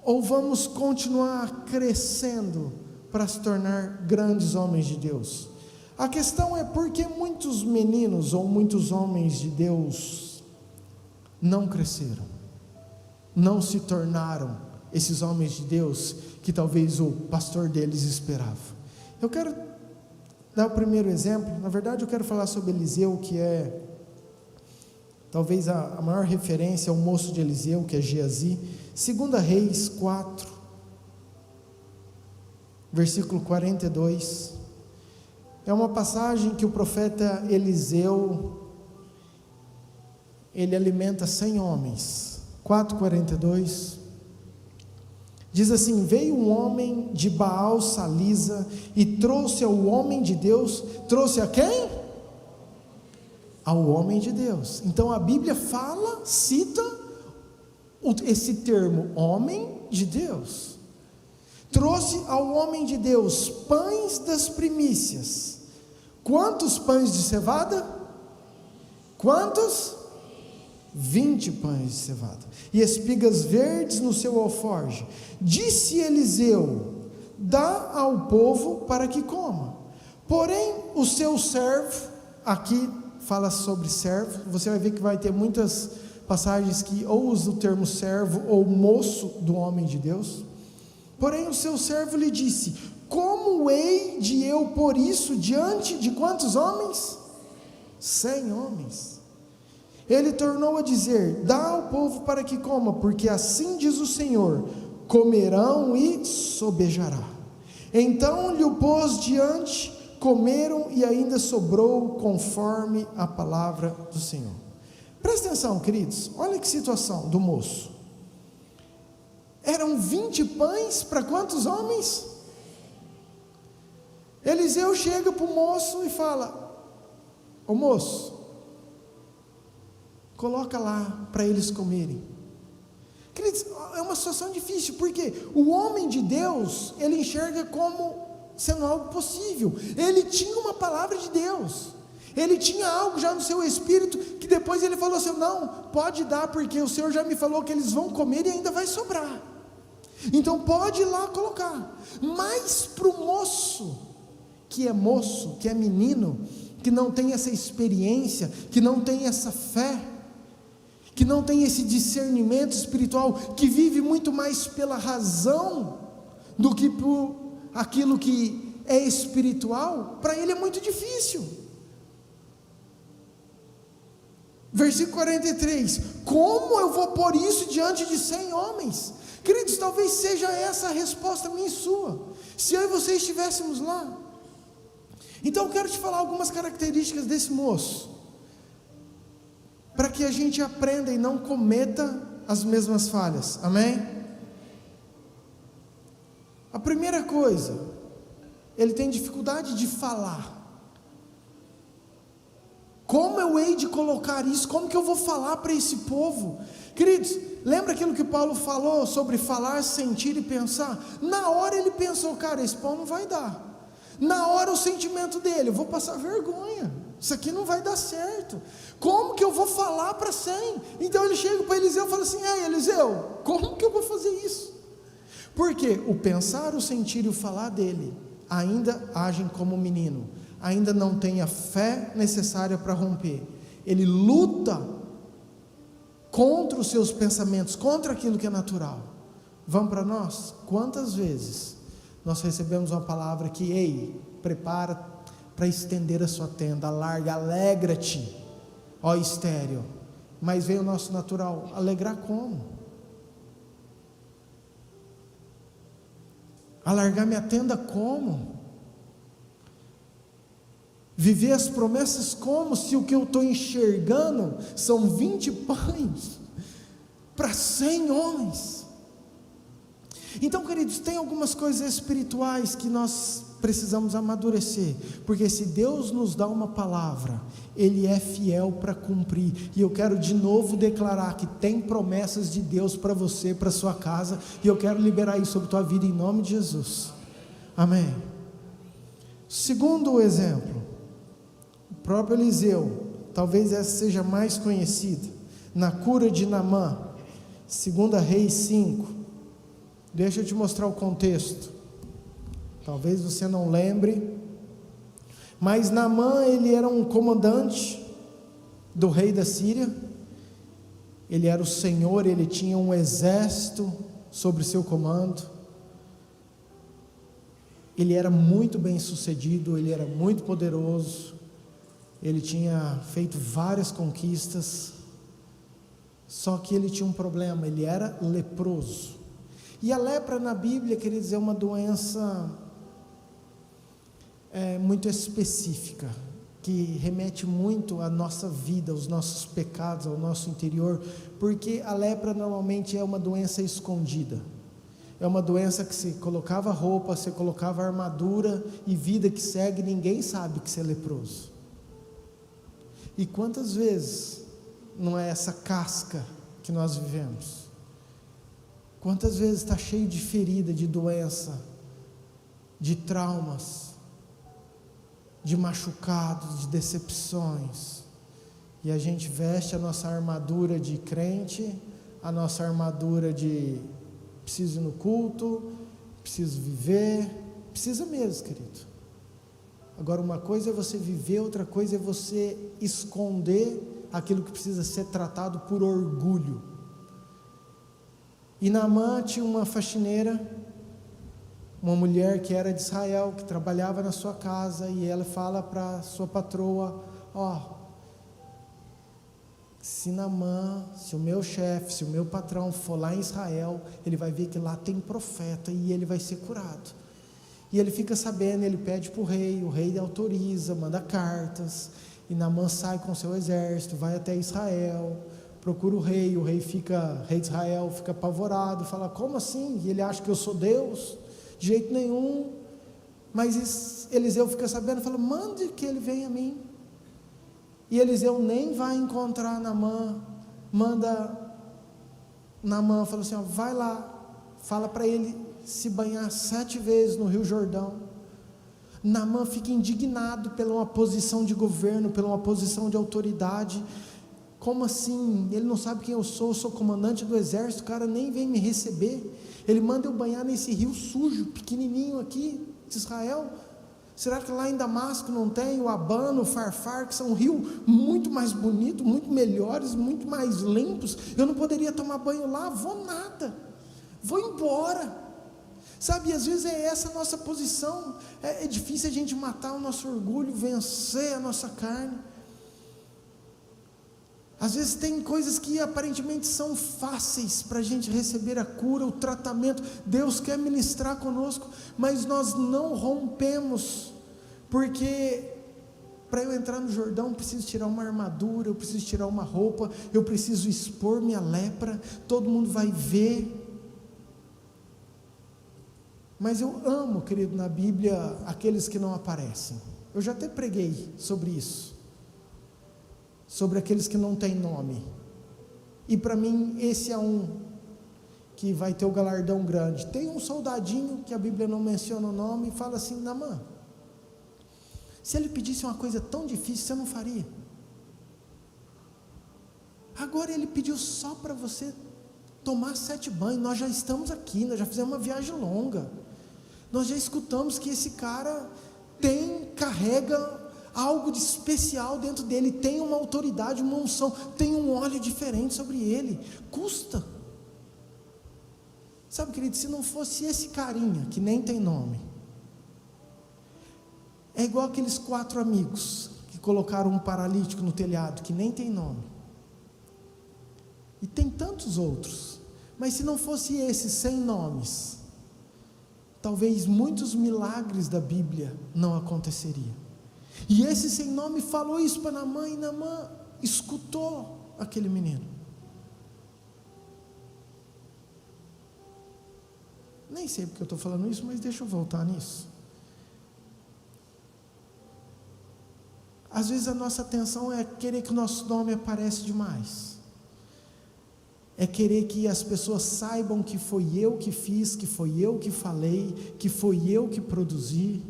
ou vamos continuar crescendo para se tornar grandes homens de Deus? A questão é porque muitos meninos ou muitos homens de Deus não cresceram, não se tornaram esses homens de Deus que talvez o pastor deles esperava. Eu quero dar o primeiro exemplo. Na verdade, eu quero falar sobre Eliseu, que é talvez a maior referência ao moço de Eliseu, que é Geazi. 2 Reis 4, versículo 42. É uma passagem que o profeta Eliseu, ele alimenta 100 homens. 4:42 diz assim: veio um homem de Baal Salisa e trouxe ao homem de Deus. Trouxe a quem? Ao homem de Deus. Então a Bíblia fala, cita esse termo, homem de Deus. Trouxe ao homem de Deus pães das primícias. Quantos pães de cevada? Quantos? 20 pães de cevada, e espigas verdes no seu alforje. Disse Eliseu: dá ao povo para que coma. Porém o seu servo, aqui fala sobre servo, você vai ver que vai ter muitas passagens que ou usa o termo servo ou moço do homem de Deus. Porém o seu servo lhe disse: como hei de eu pôr isso diante de quantos homens? 100 homens. Ele tornou a dizer: dá ao povo para que coma, porque assim diz o Senhor: comerão e sobejará. Então lhe o pôs diante, comeram e ainda sobrou conforme a palavra do Senhor. Presta atenção, queridos, olha que situação do moço. Eram 20 pães para quantos homens? Eliseu chega para o moço e fala: ô moço, coloca lá para eles comerem. Queridos, é uma situação difícil, porque o homem de Deus, ele enxerga como sendo algo possível. Ele tinha uma palavra de Deus, ele tinha algo já no seu espírito, que depois ele falou assim: não, pode dar, porque o Senhor já me falou que eles vão comer e ainda vai sobrar, então pode ir lá colocar. Mas para o moço, que é menino, que não tem essa experiência, que não tem essa fé, que não tem esse discernimento espiritual, que vive muito mais pela razão do que por aquilo que é espiritual, para ele é muito difícil. Versículo 43: como eu vou pôr isso diante de 100 homens? Queridos, talvez seja essa a resposta minha e sua, se eu e você estivéssemos lá. Então eu quero te falar algumas características desse moço, para que a gente aprenda e não cometa as mesmas falhas, amém? A primeira coisa, ele tem dificuldade de falar. Como eu hei de colocar isso? Como que eu vou falar para esse povo? Queridos, lembra aquilo que Paulo falou sobre falar, sentir e pensar? Na hora ele pensou: cara, esse pão não vai dar. Na hora o sentimento dele: eu vou passar vergonha, isso aqui não vai dar certo. Como que eu vou falar para 100? Então ele chega para Eliseu e fala assim: ei Eliseu, como que eu vou fazer isso? Porque o pensar, o sentir e o falar dele ainda agem como menino, ainda não tem a fé necessária para romper. Ele luta contra os seus pensamentos, contra aquilo que é natural. Vamos para nós? Quantas vezes nós recebemos uma palavra que: ei, prepara para estender a sua tenda, larga, alegra-te, ó estéril. Mas vem o nosso natural: alegrar como? Alargar minha tenda como? Viver as promessas como? Se o que eu estou enxergando são 20 pães para 100 homens. Então, queridos, tem algumas coisas espirituais que nós precisamos amadurecer, porque se Deus nos dá uma palavra, Ele é fiel para cumprir. E eu quero de novo declarar que tem promessas de Deus para você, para sua casa, e eu quero liberar isso sobre a tua vida em nome de Jesus, amém. Segundo exemplo, o próprio Eliseu, talvez essa seja mais conhecida, na cura de Naamã, 2 Reis 5, deixa eu te mostrar o contexto, talvez você não lembre, mas Naamã, ele era um comandante do rei da Síria, ele era o senhor, ele tinha um exército sobre seu comando. Ele era muito bem sucedido, ele era muito poderoso, ele tinha feito várias conquistas, só que ele tinha um problema, ele era leproso. E a lepra na Bíblia, queridos, é uma doença muito específica, que remete muito à nossa vida, aos nossos pecados, ao nosso interior, porque a lepra normalmente é uma doença escondida, é uma doença que se colocava roupa, você colocava armadura, e vida que segue, ninguém sabe que você é leproso. E quantas vezes não é essa casca que nós vivemos? Quantas vezes está cheio de ferida, de doença, de traumas, de machucados, de decepções, e a gente veste a nossa armadura de crente, a nossa armadura de preciso ir no culto, preciso viver, precisa mesmo, querido. Agora, uma coisa é você viver, outra coisa é você esconder aquilo que precisa ser tratado por orgulho. E Naamã tinha uma faxineira, uma mulher que era de Israel, que trabalhava na sua casa, e ela fala para sua patroa: se Naamã, se o meu chefe, se o meu patrão for lá em Israel, ele vai ver que lá tem profeta e ele vai ser curado. E ele fica sabendo, ele pede para o rei autoriza, manda cartas, e Naamã sai com seu exército, vai até Israel, procura o rei de Israel fica apavorado, fala: como assim? E ele acha que eu sou Deus? De jeito nenhum. Mas Eliseu fica sabendo, fala: mande que ele venha a mim. E Eliseu nem vai encontrar Naamã, manda Naamã, fala assim: vai lá, fala para ele se banhar 7 vezes no Rio Jordão. Naamã fica indignado pela uma posição de governo, pela uma posição de autoridade. Como assim? Ele não sabe quem eu sou comandante do exército, o cara nem vem me receber. Ele manda eu banhar nesse rio sujo, pequenininho aqui, de Israel. Será que lá em Damasco não tem o Abano, o Farfar, que são rios muito mais bonitos, muito melhores, muito mais limpos? Eu não poderia tomar banho lá? Vou nada, vou embora. Sabe, às vezes é essa a nossa posição. É difícil a gente matar o nosso orgulho, vencer a nossa carne. Às vezes tem coisas que aparentemente são fáceis para a gente receber a cura, o tratamento. Deus quer ministrar conosco, mas nós não rompemos, porque para eu entrar no Jordão eu preciso tirar uma armadura, eu preciso tirar uma roupa, eu preciso expor minha lepra, todo mundo vai ver. Mas eu amo, querido, na Bíblia aqueles que não aparecem. Eu já até preguei sobre isso, sobre aqueles que não têm nome, e para mim esse é um que vai ter o galardão grande. Tem um soldadinho que a Bíblia não menciona o nome, e fala assim: Naamã, se ele pedisse uma coisa tão difícil, você não faria? Agora ele pediu só para você tomar 7 banhos, nós já estamos aqui, nós já fizemos uma viagem longa, nós já escutamos que esse cara carrega algo de especial dentro dele, tem uma autoridade, uma unção, tem um óleo diferente sobre ele, custa. Sabe, querido, se não fosse esse carinha, que nem tem nome, é igual aqueles 4 amigos, que colocaram um paralítico no telhado, que nem tem nome, e tem tantos outros, mas se não fosse esses sem nomes, talvez muitos milagres da Bíblia não aconteceriam. E esse sem nome falou isso para Naamã, e Naamã escutou aquele menino. Nem sei porque eu estou falando isso, mas deixa eu voltar nisso. Às vezes a nossa atenção é querer que o nosso nome apareça demais, é querer que as pessoas saibam que foi eu que fiz, que foi eu que falei, que foi eu que produzi,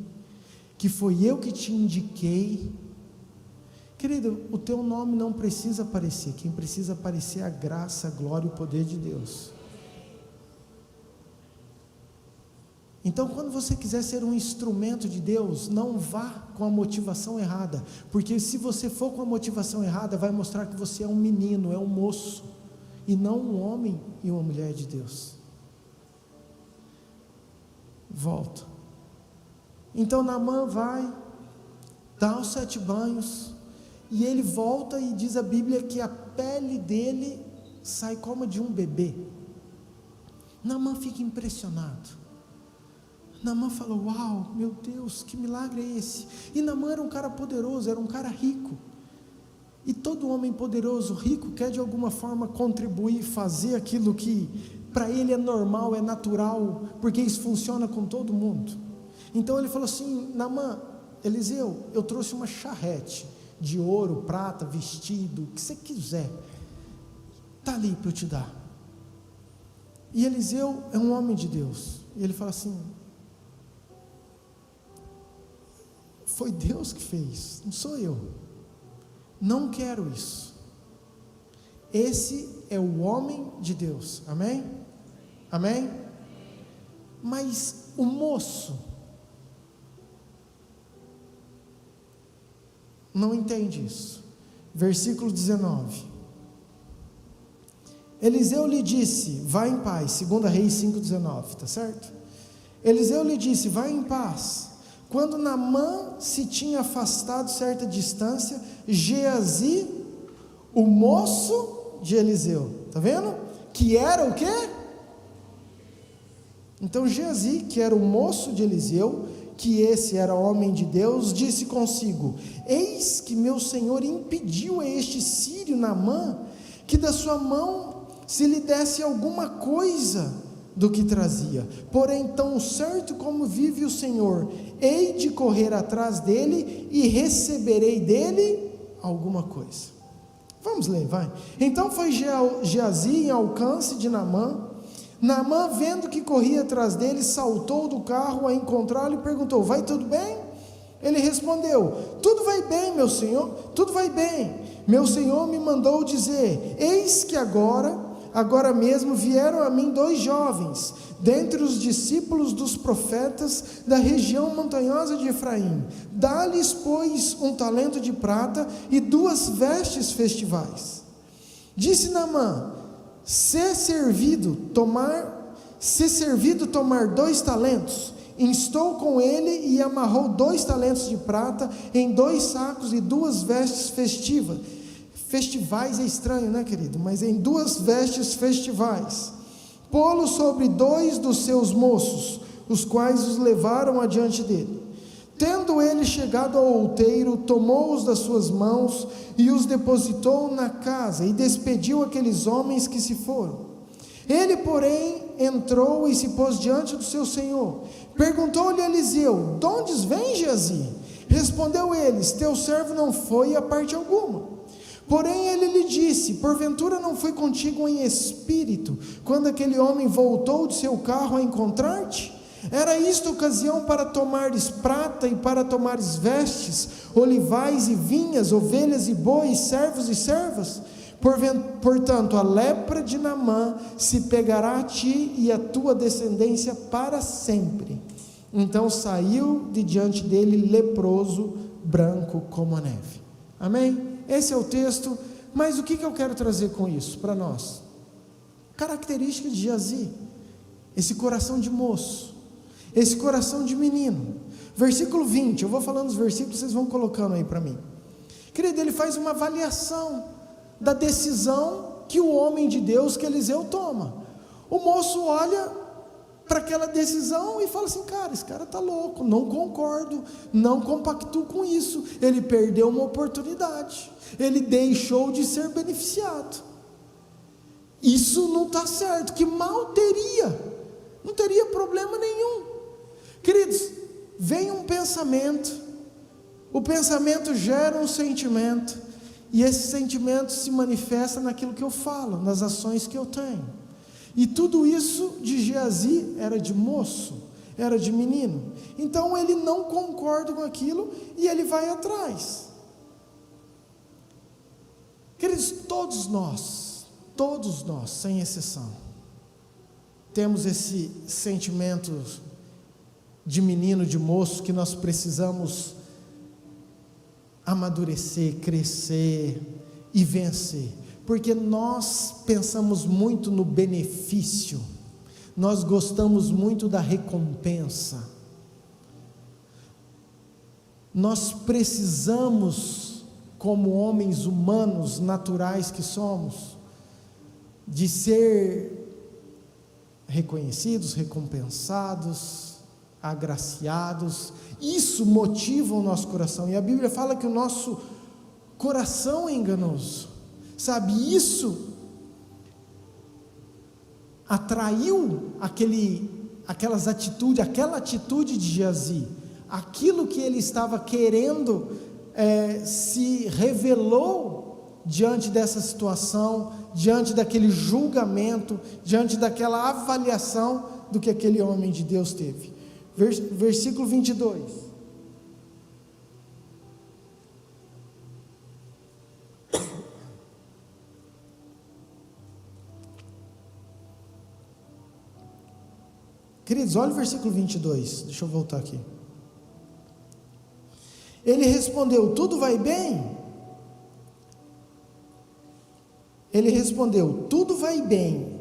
que foi eu que te indiquei. Querido, o teu nome não precisa aparecer, quem precisa aparecer é a graça, a glória e o poder de Deus. Então, quando você quiser ser um instrumento de Deus, não vá com a motivação errada, porque se você for com a motivação errada, vai mostrar que você é um menino, é um moço, e não um homem e uma mulher de Deus. volta. Então Naamã vai, dá os 7 banhos, e ele volta, e diz a Bíblia que a pele dele sai como a de um bebê. Naamã fica impressionado. Naamã fala: uau, meu Deus, que milagre é esse? E Naamã era um cara poderoso, era um cara rico. E todo homem poderoso, rico, quer de alguma forma contribuir, fazer aquilo que para ele é normal, é natural, porque isso funciona com todo mundo. Então ele falou assim: Naamã, Eliseu, eu trouxe uma charrete de ouro, prata, vestido, o que você quiser, está ali para eu te dar. E Eliseu é um homem de Deus, e ele fala assim: foi Deus que fez, não sou eu, não quero isso. Esse é o homem de Deus, amém? Amém? Mas o moço não entende isso. Versículo 19: Eliseu lhe disse: vai em paz. 2 Reis 5,19, está certo? Eliseu lhe disse: vai em paz. Quando Naamã se tinha afastado certa distância, Geazi, o moço de Eliseu, está vendo? Que era o quê? Então Geazi, que era o moço de Eliseu, que esse era homem de Deus, disse consigo: eis que meu senhor impediu a este sírio Naamã que da sua mão se lhe desse alguma coisa do que trazia. Porém, tão certo como vive o Senhor, hei de correr atrás dele e receberei dele alguma coisa. Vamos ler, vai. Então foi Geazi em alcance de Naamã. Naamã, vendo que corria atrás dele, saltou do carro a encontrá-lo e perguntou: vai tudo bem? Ele respondeu: tudo vai bem, meu senhor, tudo vai bem. Meu senhor me mandou dizer: eis que agora mesmo vieram a mim 2 jovens, dentre os discípulos dos profetas da região montanhosa de Efraim. Dá-lhes, pois, 1 talento de prata e 2 vestes festivais. Disse Naamã: se servido tomar 2 talentos, instou com ele e amarrou 2 talentos de prata em 2 sacos e 2 vestes festivais é estranho, né, querido? Mas em 2 vestes festivais, pô-lo sobre 2 dos seus moços, os quais os levaram adiante dele. Tendo ele chegado ao outeiro, tomou-os das suas mãos e os depositou na casa, e despediu aqueles homens que se foram. Ele, porém, entrou e se pôs diante do seu senhor. Perguntou-lhe Eliseu: de onde vem, Geazi? Respondeu eles: teu servo não foi a parte alguma. Porém ele lhe disse: porventura não foi contigo em espírito, quando aquele homem voltou de seu carro a encontrar-te? Era isto ocasião para tomares prata e para tomares vestes, olivais e vinhas, ovelhas e bois, servos e servas? Portanto, a lepra de Naamã se pegará a ti e a tua descendência para sempre. Então saiu de diante dele leproso, branco como a neve. Amém? Esse é o texto, mas o que eu quero trazer com isso para nós? Característica de Geazi, esse coração de moço, esse coração de menino. Versículo 20, eu vou falando os versículos, vocês vão colocando aí para mim. Querido, ele faz uma avaliação da decisão que o homem de Deus, que Eliseu, toma. O moço olha para aquela decisão e fala assim: cara, esse cara está louco, não concordo, não compactuo com isso. Ele perdeu uma oportunidade, ele deixou de ser beneficiado, isso não está certo. Que mal teria? Não teria problema nenhum. Queridos, vem um pensamento, o pensamento gera um sentimento, e esse sentimento se manifesta naquilo que eu falo, nas ações que eu tenho. E tudo isso de Geazi era de moço, era de menino. Então ele não concorda com aquilo e ele vai atrás. Queridos, todos nós, sem exceção, temos esse sentimento de menino, de moço, que nós precisamos amadurecer, crescer e vencer. Porque nós pensamos muito no benefício, nós gostamos muito da recompensa. Nós precisamos, como homens humanos naturais que somos, de ser reconhecidos, recompensados, agraciados. Isso motiva o nosso coração, e a Bíblia fala que o nosso coração é enganoso, sabe? Isso atraiu aquela atitude de Geazi. Aquilo que ele estava querendo se revelou diante dessa situação, diante daquele julgamento, diante daquela avaliação do que aquele homem de Deus teve. Versículo 22. Queridos, olha o versículo 22, deixa eu voltar aqui. Ele respondeu: tudo vai bem? Ele respondeu: tudo vai bem,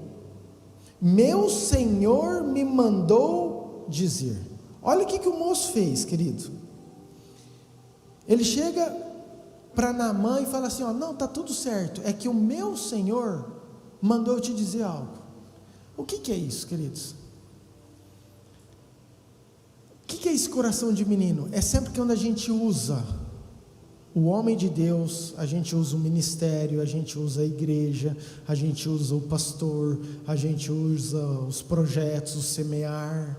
meu Senhor me mandou dizer. Olha o que o moço fez, querido. Ele chega para Naamã e fala assim: ó, não, está tudo certo, é que o meu Senhor mandou eu te dizer algo. O que é isso, queridos? O que é esse coração de menino? É sempre que quando a gente usa o homem de Deus, a gente usa o ministério, a gente usa a igreja, a gente usa o pastor, a gente usa os projetos, o semear,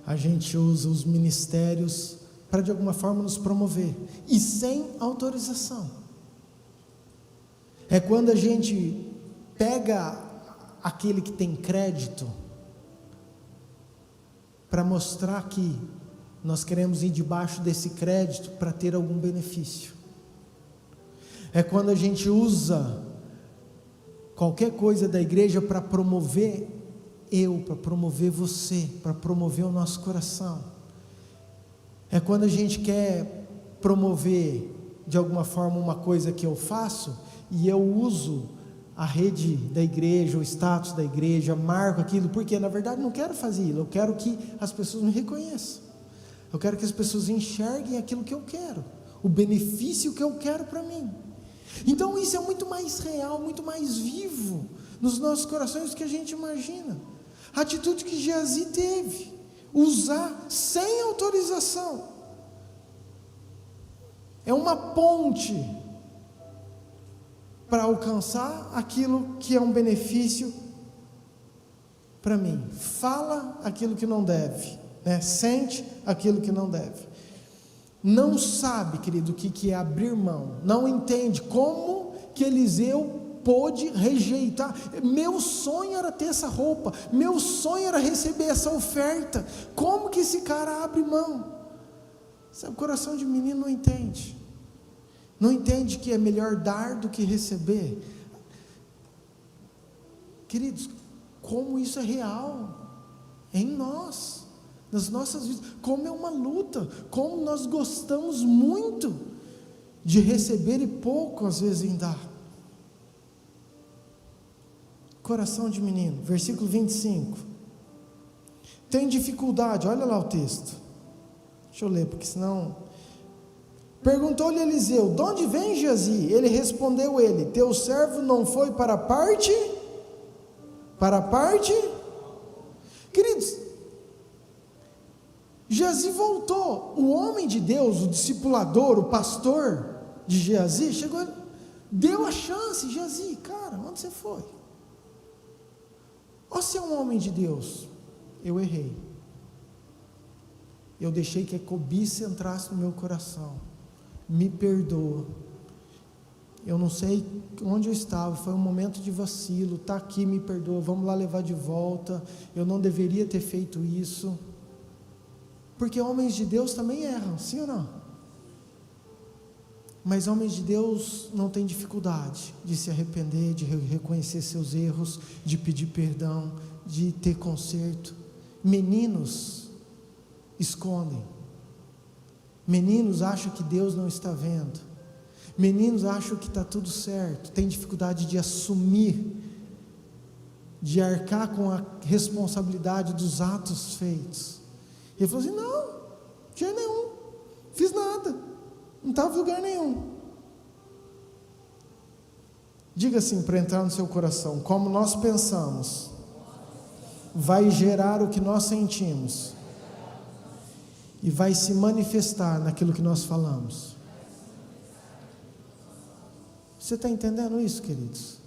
a gente usa os ministérios para de alguma forma nos promover, e sem autorização. É quando a gente pega aquele que tem crédito para mostrar que nós queremos ir debaixo desse crédito para ter algum benefício. É quando a gente usa qualquer coisa da igreja para promover para promover você, para promover o nosso coração. É quando a gente quer promover de alguma forma uma coisa que eu faço e eu uso a rede da igreja, o status da igreja, marco aquilo, porque na verdade não quero fazer isso, eu quero que as pessoas me reconheçam. Eu quero que as pessoas enxerguem aquilo que eu quero, o benefício que eu quero para mim. Então isso é muito mais real, muito mais vivo nos nossos corações do que a gente imagina. A atitude que Geazi teve, usar sem autorização, é uma ponte para alcançar aquilo que é um benefício para mim. Fala aquilo que não deve, sente aquilo que não deve, não sabe, querido, o que é abrir mão, não entende como que Eliseu pôde rejeitar. Meu sonho era ter essa roupa, meu sonho era receber essa oferta, como que esse cara abre mão? Sabe, o coração de menino não entende que é melhor dar do que receber. Queridos, como isso é real em nós, nas nossas vidas, como é uma luta, como nós gostamos muito de receber e pouco às vezes em dar. Coração de menino, versículo 25, tem dificuldade, olha lá o texto, deixa eu ler, porque senão, perguntou-lhe Eliseu, de onde vem Geazi? Ele respondeu teu servo não foi para a parte, queridos, Geazi voltou, o homem de Deus, o discipulador, o pastor de Geazi, chegou, deu a chance, Geazi, cara, onde você foi? Você é um homem de Deus. Eu errei, eu deixei que a cobiça entrasse no meu coração, me perdoa, eu não sei onde eu estava, foi um momento de vacilo, está aqui, me perdoa, vamos lá levar de volta, eu não deveria ter feito isso, porque homens de Deus também erram, sim ou não? Mas homens de Deus não têm dificuldade de se arrepender, de reconhecer seus erros, de pedir perdão, de ter conserto. Meninos escondem, meninos acham que Deus não está vendo, meninos acham que está tudo certo, têm dificuldade de assumir de arcar com a responsabilidade dos atos feitos. Ele falou assim: não, de jeito nenhum, fiz nada, não estava em lugar nenhum. Diga assim para entrar no seu coração: como nós pensamos vai gerar o que nós sentimos e vai se manifestar naquilo que nós falamos. Você está entendendo isso, queridos?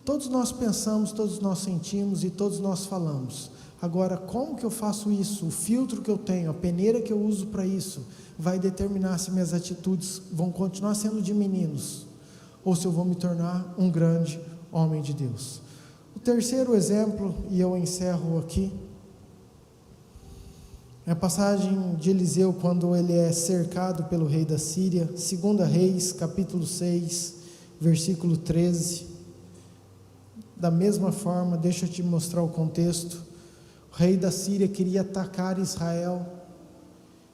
Todos nós pensamos, todos nós sentimos e todos nós falamos. Agora, como que eu faço isso? O filtro que eu tenho, a peneira que eu uso para isso, vai determinar se minhas atitudes vão continuar sendo de meninos ou se eu vou me tornar um grande homem de Deus. O terceiro exemplo, e eu encerro aqui, é a passagem de Eliseu quando ele é cercado pelo rei da Síria, 2 Reis, capítulo 6, versículo 13. Da mesma forma, deixa eu te mostrar o contexto. O rei da Síria queria atacar Israel,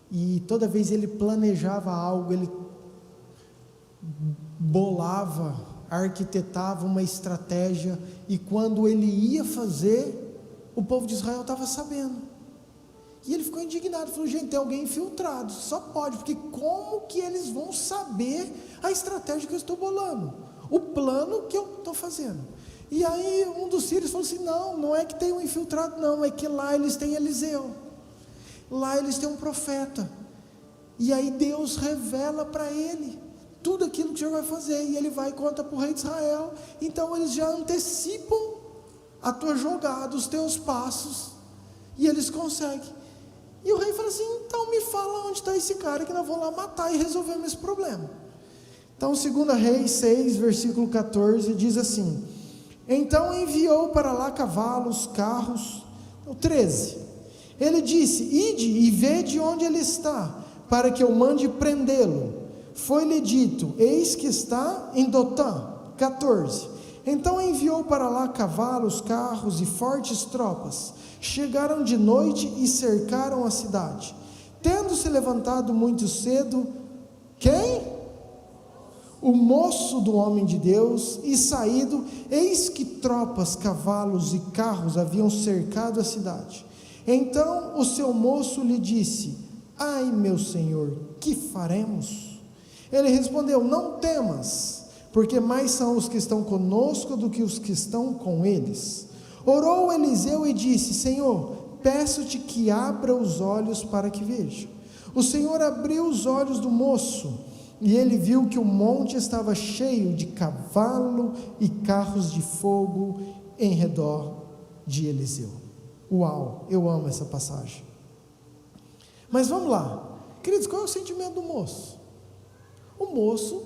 e toda vez ele planejava algo, ele bolava, arquitetava uma estratégia, e quando ele ia fazer, o povo de Israel estava sabendo, e ele ficou indignado, falou: gente, tem alguém infiltrado, só pode, porque como que eles vão saber a estratégia que eu estou bolando, o plano que eu estou fazendo? E aí um dos sírios falou assim: não é que tem um infiltrado, não, é que lá eles têm Eliseu, lá eles têm um profeta, e aí Deus revela para ele tudo aquilo que o Senhor vai fazer, e ele vai e conta para o rei de Israel. Então eles já antecipam a tua jogada, os teus passos, e eles conseguem. E o rei fala assim: então me fala onde está esse cara, que nós vamos lá matar e resolvemos esse problema. Então 2 Reis 6, versículo 14, diz assim: então enviou para lá cavalos, carros. 13, ele disse: ide e vede onde ele está, para que eu mande prendê-lo. Foi-lhe dito: eis que está em Dotã. 14, então enviou para lá cavalos, carros e fortes tropas. Chegaram de noite e cercaram a cidade. Tendo se levantado muito cedo, quem? O moço do homem de Deus, e saído, eis que tropas, cavalos e carros haviam cercado a cidade. Então o seu moço lhe disse: ai, meu senhor, que faremos? Ele respondeu: não temas, porque mais são os que estão conosco do que os que estão com eles. Orou Eliseu e disse: Senhor, peço-te que abra os olhos para que veja. O Senhor abriu os olhos do moço, e ele viu que o monte estava cheio de cavalo e carros de fogo em redor de Eliseu. Uau, eu amo essa passagem. Mas vamos lá, queridos, qual é o sentimento do moço? O moço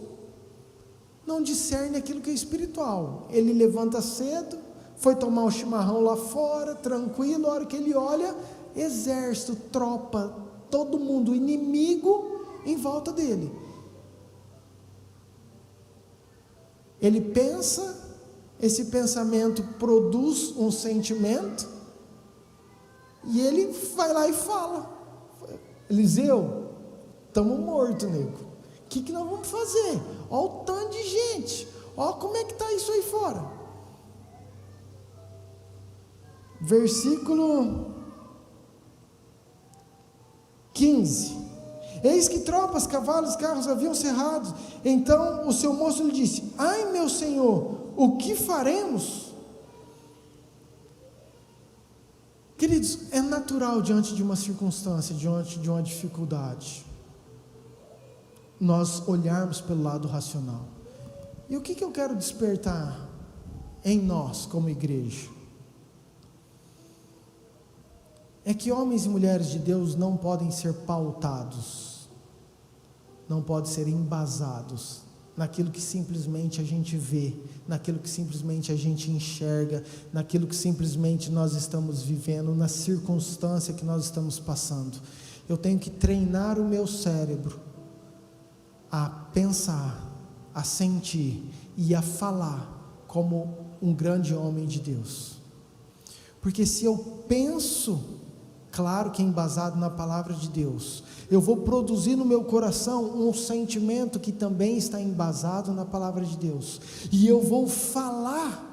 não discerne aquilo que é espiritual. Ele levanta cedo, foi tomar um chimarrão lá fora, tranquilo. A hora que ele olha, exército, tropa, todo mundo, inimigo em volta dele. Ele pensa, esse pensamento produz um sentimento, e ele vai lá e fala: Eliseu, estamos mortos, nego. O que nós vamos fazer? Olha o tanto de gente, olha como é que está isso aí fora. Versículo 15: eis que tropas, cavalos, carros haviam cerrados. Então o seu moço lhe disse: ai, meu senhor, o que faremos? Queridos, é natural diante de uma circunstância, diante de uma dificuldade, nós olharmos pelo lado racional. E o que eu quero despertar em nós como igreja? É que homens e mulheres de Deus não podem ser pautados, não podem ser embasados naquilo que simplesmente a gente vê, naquilo que simplesmente a gente enxerga, naquilo que simplesmente nós estamos vivendo, na circunstância que nós estamos passando. Eu tenho que treinar o meu cérebro a pensar, a sentir e a falar como um grande homem de Deus. Porque se eu penso, claro que é embasado na palavra de Deus, eu vou produzir no meu coração um sentimento que também está embasado na palavra de Deus, e eu vou falar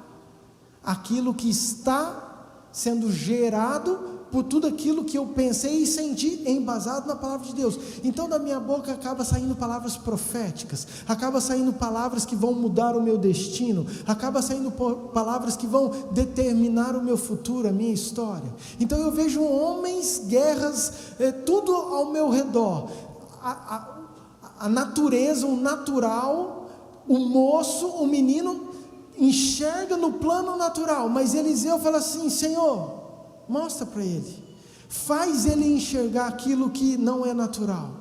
aquilo que está sendo gerado por tudo aquilo que eu pensei e senti embasado na palavra de Deus. Então da minha boca acaba saindo palavras proféticas, acaba saindo palavras que vão mudar o meu destino, acaba saindo palavras que vão determinar o meu futuro, a minha história. Então eu vejo homens, guerras, tudo ao meu redor, a natureza, o natural, o moço, o menino enxerga no plano natural, mas Eliseu fala assim: Senhor, mostra para ele, faz ele enxergar aquilo que não é natural.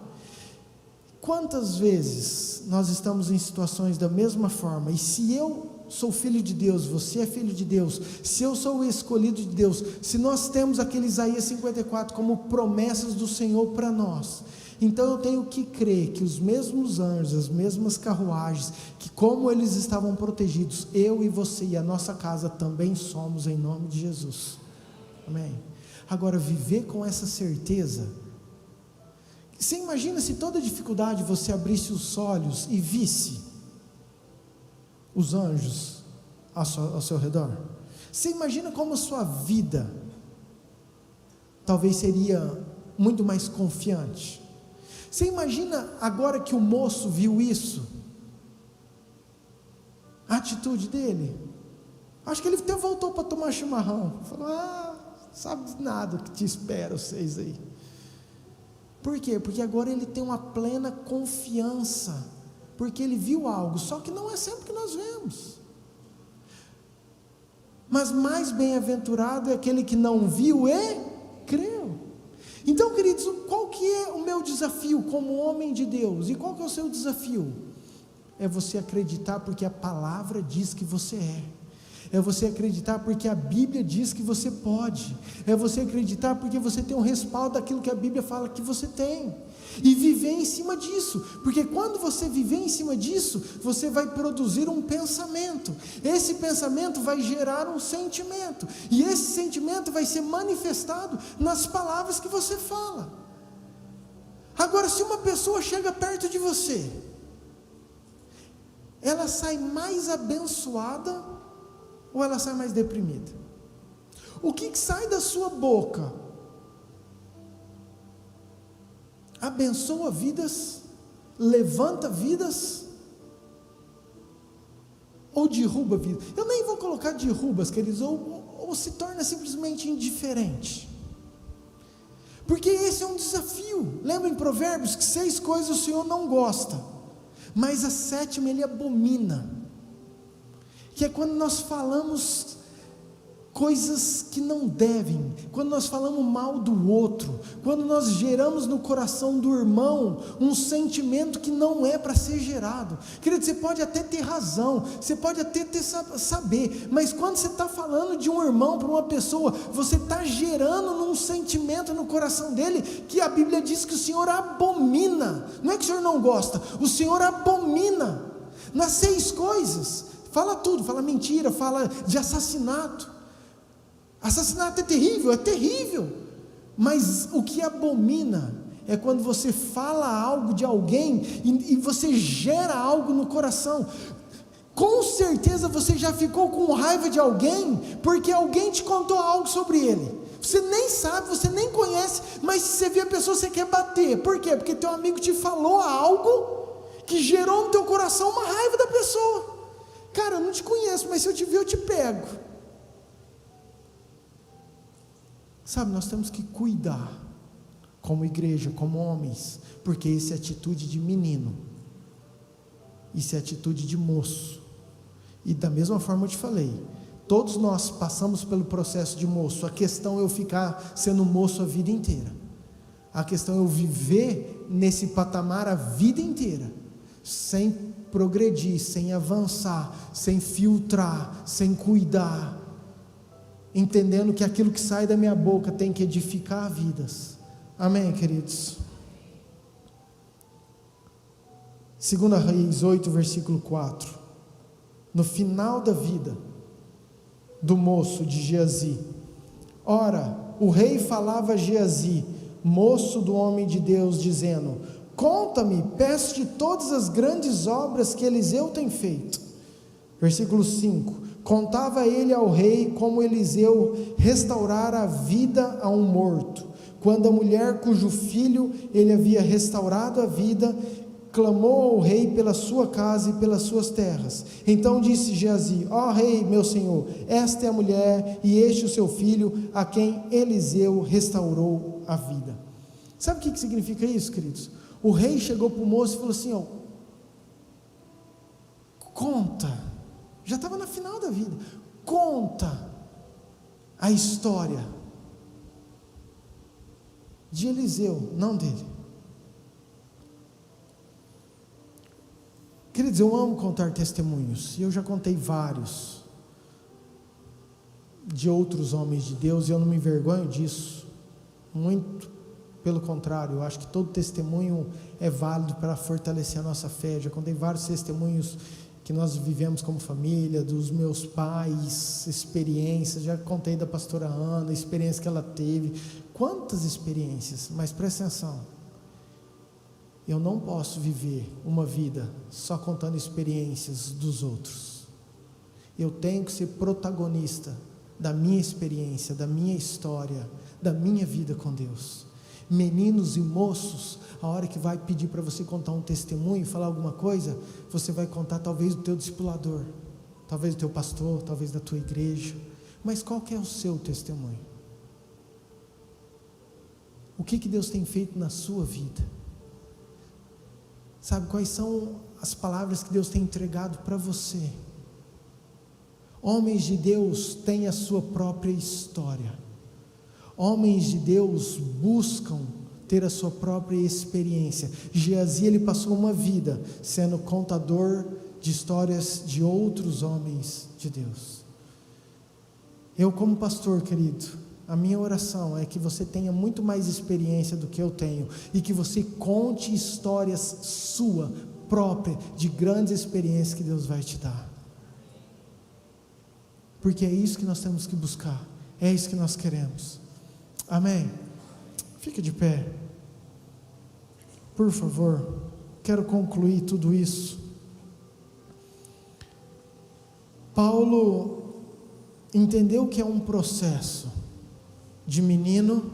Quantas vezes nós estamos em situações da mesma forma, e se eu sou filho de Deus, você é filho de Deus, se eu sou o escolhido de Deus, se nós temos aquele Isaías 54 como promessas do Senhor para nós, então eu tenho que crer que os mesmos anjos, as mesmas carruagens, que como eles estavam protegidos, eu e você e a nossa casa também somos, em nome de Jesus. Amém. Agora, viver com essa certeza, você imagina se toda dificuldade você abrisse os olhos e visse os anjos ao seu redor? Você imagina como a sua vida talvez seria muito mais confiante? Você imagina agora que o moço viu isso, a atitude dele? Acho que ele até voltou para tomar chimarrão, falou: sabe de nada o que te espera vocês aí. Por quê? Porque agora ele tem uma plena confiança, porque ele viu algo, só que não é sempre que nós vemos. Mas mais bem-aventurado é aquele que não viu e creu. Então, queridos, qual que é o meu desafio como homem de Deus? E qual que é o seu desafio? É você acreditar porque a palavra diz que você é. É você acreditar porque a Bíblia diz que você pode. É você acreditar porque você tem um respaldo daquilo que a Bíblia fala que você tem. E viver em cima disso. Porque quando você viver em cima disso, você vai produzir um pensamento. Esse pensamento vai gerar um sentimento. E esse sentimento vai ser manifestado nas palavras que você fala. Agora, se uma pessoa chega perto de você, ela sai mais abençoada ou ela sai mais deprimida? O que sai da sua boca abençoa vidas, levanta vidas, ou derruba vidas? Eu nem vou colocar derrubas, queridos, ou se torna simplesmente indiferente, porque esse é um desafio. Lembra em Provérbios que 6 coisas o Senhor não gosta, mas a 7ª Ele abomina, que é quando nós falamos coisas que não devem, quando nós falamos mal do outro, quando nós geramos no coração do irmão um sentimento que não é para ser gerado. Querido, você pode até ter razão, você pode até saber, mas quando você está falando de um irmão para uma pessoa, você está gerando um sentimento no coração dele, que a Bíblia diz que o Senhor abomina. Não é que o Senhor não gosta, o Senhor abomina. Nas 6 coisas, fala tudo, fala mentira, fala de assassinato. Assassinato é terrível, mas o que abomina é quando você fala algo de alguém e você gera algo no coração. Com certeza você já ficou com raiva de alguém, porque alguém te contou algo sobre ele. Você nem sabe, você nem conhece, mas se você vê a pessoa, você quer bater. Por quê? Porque teu amigo te falou algo que gerou no teu coração uma raiva da pessoa. Cara, eu não te conheço, mas se eu te ver, eu te pego. Sabe, nós temos que cuidar, como igreja, como homens, porque isso é atitude de menino, isso é atitude de moço. E da mesma forma eu te falei, todos nós passamos pelo processo de moço. A questão é eu ficar sendo moço a vida inteira. A questão é eu viver nesse patamar a vida inteira, sem progredir, sem avançar, sem filtrar, sem cuidar, entendendo que aquilo que sai da minha boca tem que edificar vidas. Amém, queridos? 2 Reis 8, versículo 4. No final da vida do moço de Geazi, ora, o rei falava a Geazi, moço do homem de Deus, dizendo: conta-me, peço-te todas as grandes obras que Eliseu tem feito. Versículo 5: Contava ele ao rei como Eliseu restaurara a vida a um morto, quando a mulher cujo filho ele havia restaurado a vida clamou ao rei pela sua casa e pelas suas terras. Então disse Geazi: ó rei, meu senhor, esta é a mulher e este o seu filho, a quem Eliseu restaurou a vida. Sabe o que significa isso, queridos? O rei chegou para o moço e falou assim: ó, conta, já estava na final da vida, conta a história de Eliseu, não dele. Queridos, eu amo contar testemunhos, e eu já contei vários de outros homens de Deus, e eu não me envergonho disso, muito pelo contrário, eu acho que todo testemunho é válido para fortalecer a nossa fé. Eu já contei vários testemunhos que nós vivemos como família, dos meus pais, experiências, já contei da pastora Ana, a experiência que ela teve, quantas experiências, mas presta atenção, eu não posso viver uma vida só contando experiências dos outros. Eu tenho que ser protagonista da minha experiência, da minha história, da minha vida com Deus. Meninos e moços, a hora que vai pedir para você contar um testemunho, falar alguma coisa, você vai contar talvez do teu discipulador, talvez do teu pastor, talvez da tua igreja, mas qual que é o seu testemunho? O que Deus tem feito na sua vida? Sabe quais são as palavras que Deus tem entregado para você? Homens de Deus têm a sua própria história. Homens de Deus buscam ter a sua própria experiência. Geazi, ele passou uma vida sendo contador de histórias de outros homens de Deus. Eu, como pastor, querido, a minha oração é que você tenha muito mais experiência do que eu tenho, e que você conte histórias sua própria, de grandes experiências que Deus vai te dar, porque é isso que nós temos que buscar, é isso que nós queremos. Amém? Fica de pé, por favor. Quero concluir tudo isso. Paulo entendeu que é um processo de menino,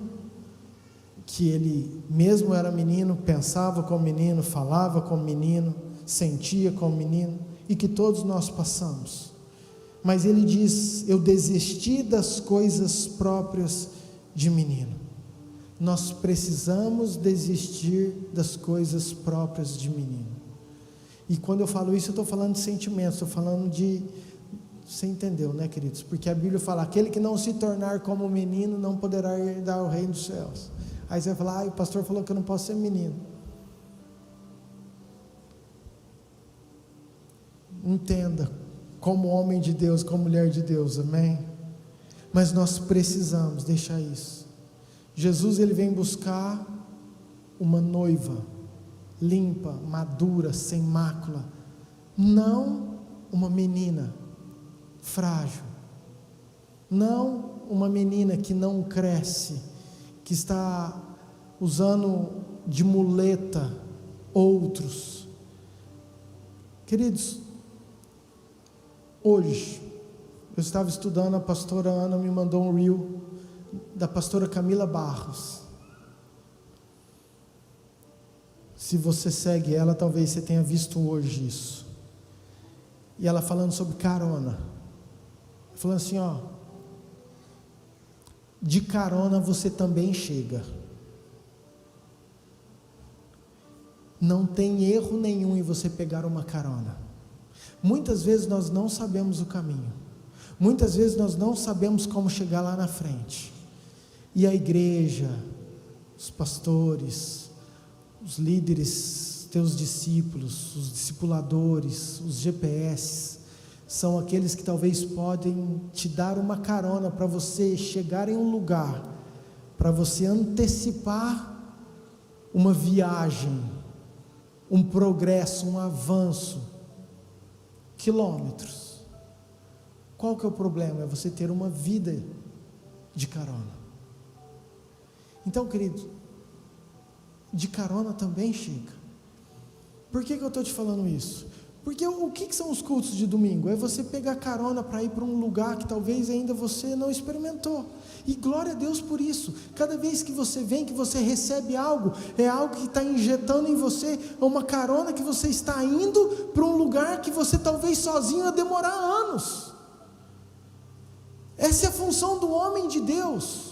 que ele mesmo era menino, pensava como menino, falava como menino, sentia como menino, e que todos nós passamos. Mas ele diz: eu desisti das coisas próprias de menino. Nós precisamos desistir das coisas próprias de menino. E quando eu falo isso, eu estou falando de sentimentos, estou falando de... Você entendeu, né, queridos? Porque a Bíblia fala: aquele que não se tornar como menino não poderá herdar o reino dos céus. Aí você vai falar: o pastor falou que eu não posso ser menino. Entenda, como homem de Deus, como mulher de Deus, amém? Mas nós precisamos deixar isso. Jesus, ele vem buscar uma noiva limpa, madura, sem mácula, não uma menina frágil, não uma menina que não cresce, que está usando de muleta outros. Queridos, hoje eu estava estudando, a pastora Ana me mandou um reel da pastora Camila Barros. Se você segue ela, talvez você tenha visto hoje isso. E ela falando sobre carona, falando assim, ó: de carona você também chega. Não tem erro nenhum em você pegar uma carona. Muitas vezes nós não sabemos o caminho, muitas vezes nós não sabemos como chegar lá na frente, e a igreja, os pastores, os líderes, teus discípulos, os discipuladores, os GPS, são aqueles que talvez podem te dar uma carona para você chegar em um lugar, para você antecipar uma viagem, um progresso, um avanço, quilômetros. Qual que é o problema? É você ter uma vida de carona. Então, querido, de carona também chega. Por que eu estou te falando isso? Porque o que são os cultos de domingo? É você pegar carona para ir para um lugar que talvez ainda você não experimentou. E glória a Deus por isso. Cada vez que você vem, que você recebe algo, é algo que está injetando em você, é uma carona que você está indo para um lugar que você talvez sozinho ia demorar anos. Essa é a função do homem de Deus.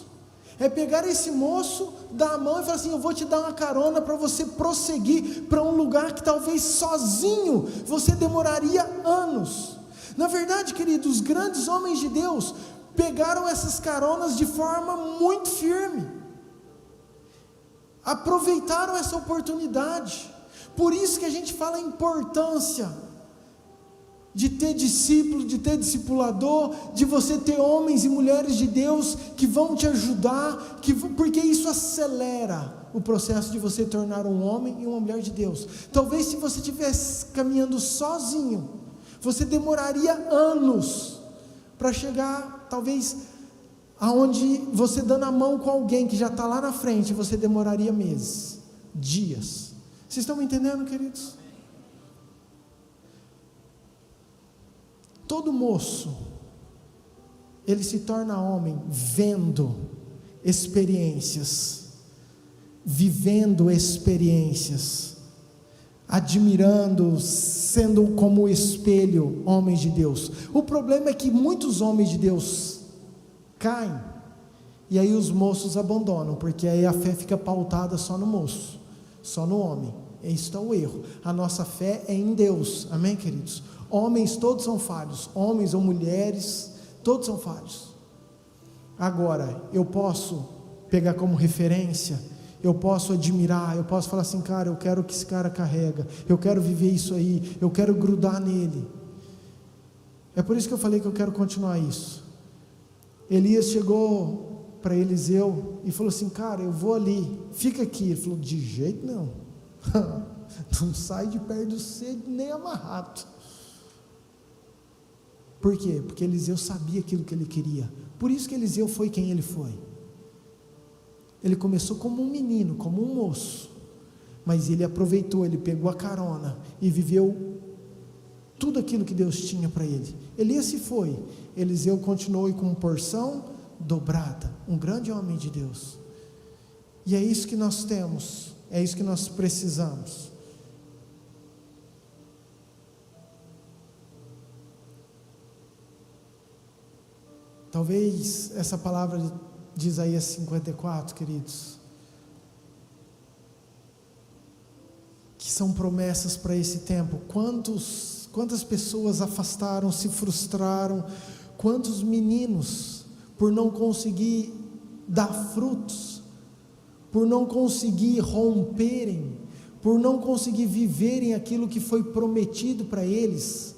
É pegar esse moço, dar a mão e falar assim: eu vou te dar uma carona para você prosseguir para um lugar que talvez sozinho você demoraria anos. Na verdade, queridos, os grandes homens de Deus pegaram essas caronas de forma muito firme, aproveitaram essa oportunidade. Por isso que a gente fala a importância de ter discípulo, de ter discipulador, de você ter homens e mulheres de Deus que vão te ajudar, porque isso acelera o processo de você tornar um homem e uma mulher de Deus. Talvez se você estivesse caminhando sozinho, você demoraria anos para chegar, talvez, aonde você dando a mão com alguém que já está lá na frente, você demoraria meses, dias. Vocês estão me entendendo, queridos? Todo moço, ele se torna homem vendo experiências, vivendo experiências, admirando, sendo como espelho, homens de Deus. O problema é que muitos homens de Deus caem, e aí os moços abandonam, porque aí a fé fica pautada só no moço, só no homem. Esse está o erro. A nossa fé é em Deus, amém, queridos? Homens todos são falhos, homens ou mulheres, todos são falhos. Agora, eu posso pegar como referência, eu posso admirar, eu posso falar assim: cara, eu quero o que esse cara carrega, eu quero viver isso aí, eu quero grudar nele. É por isso que eu falei que eu quero continuar isso. Elias chegou para Eliseu e falou assim: cara, eu vou ali, fica aqui. Ele falou: de jeito não, não sai de perto de você nem amarrado. Por quê? Porque Eliseu sabia aquilo que ele queria. Por isso que Eliseu foi quem ele foi. Ele começou como um menino, como um moço, mas ele aproveitou, ele pegou a carona e viveu tudo aquilo que Deus tinha para ele. Elias se foi, Eliseu continuou com porção dobrada, um grande homem de Deus. E é isso que nós temos, é isso que nós precisamos. Talvez essa palavra de Isaías 54, queridos, que são promessas para esse tempo. Quantas pessoas afastaram, se frustraram, quantos meninos, por não conseguir dar frutos, por não conseguir romperem, por não conseguir viverem aquilo que foi prometido para eles,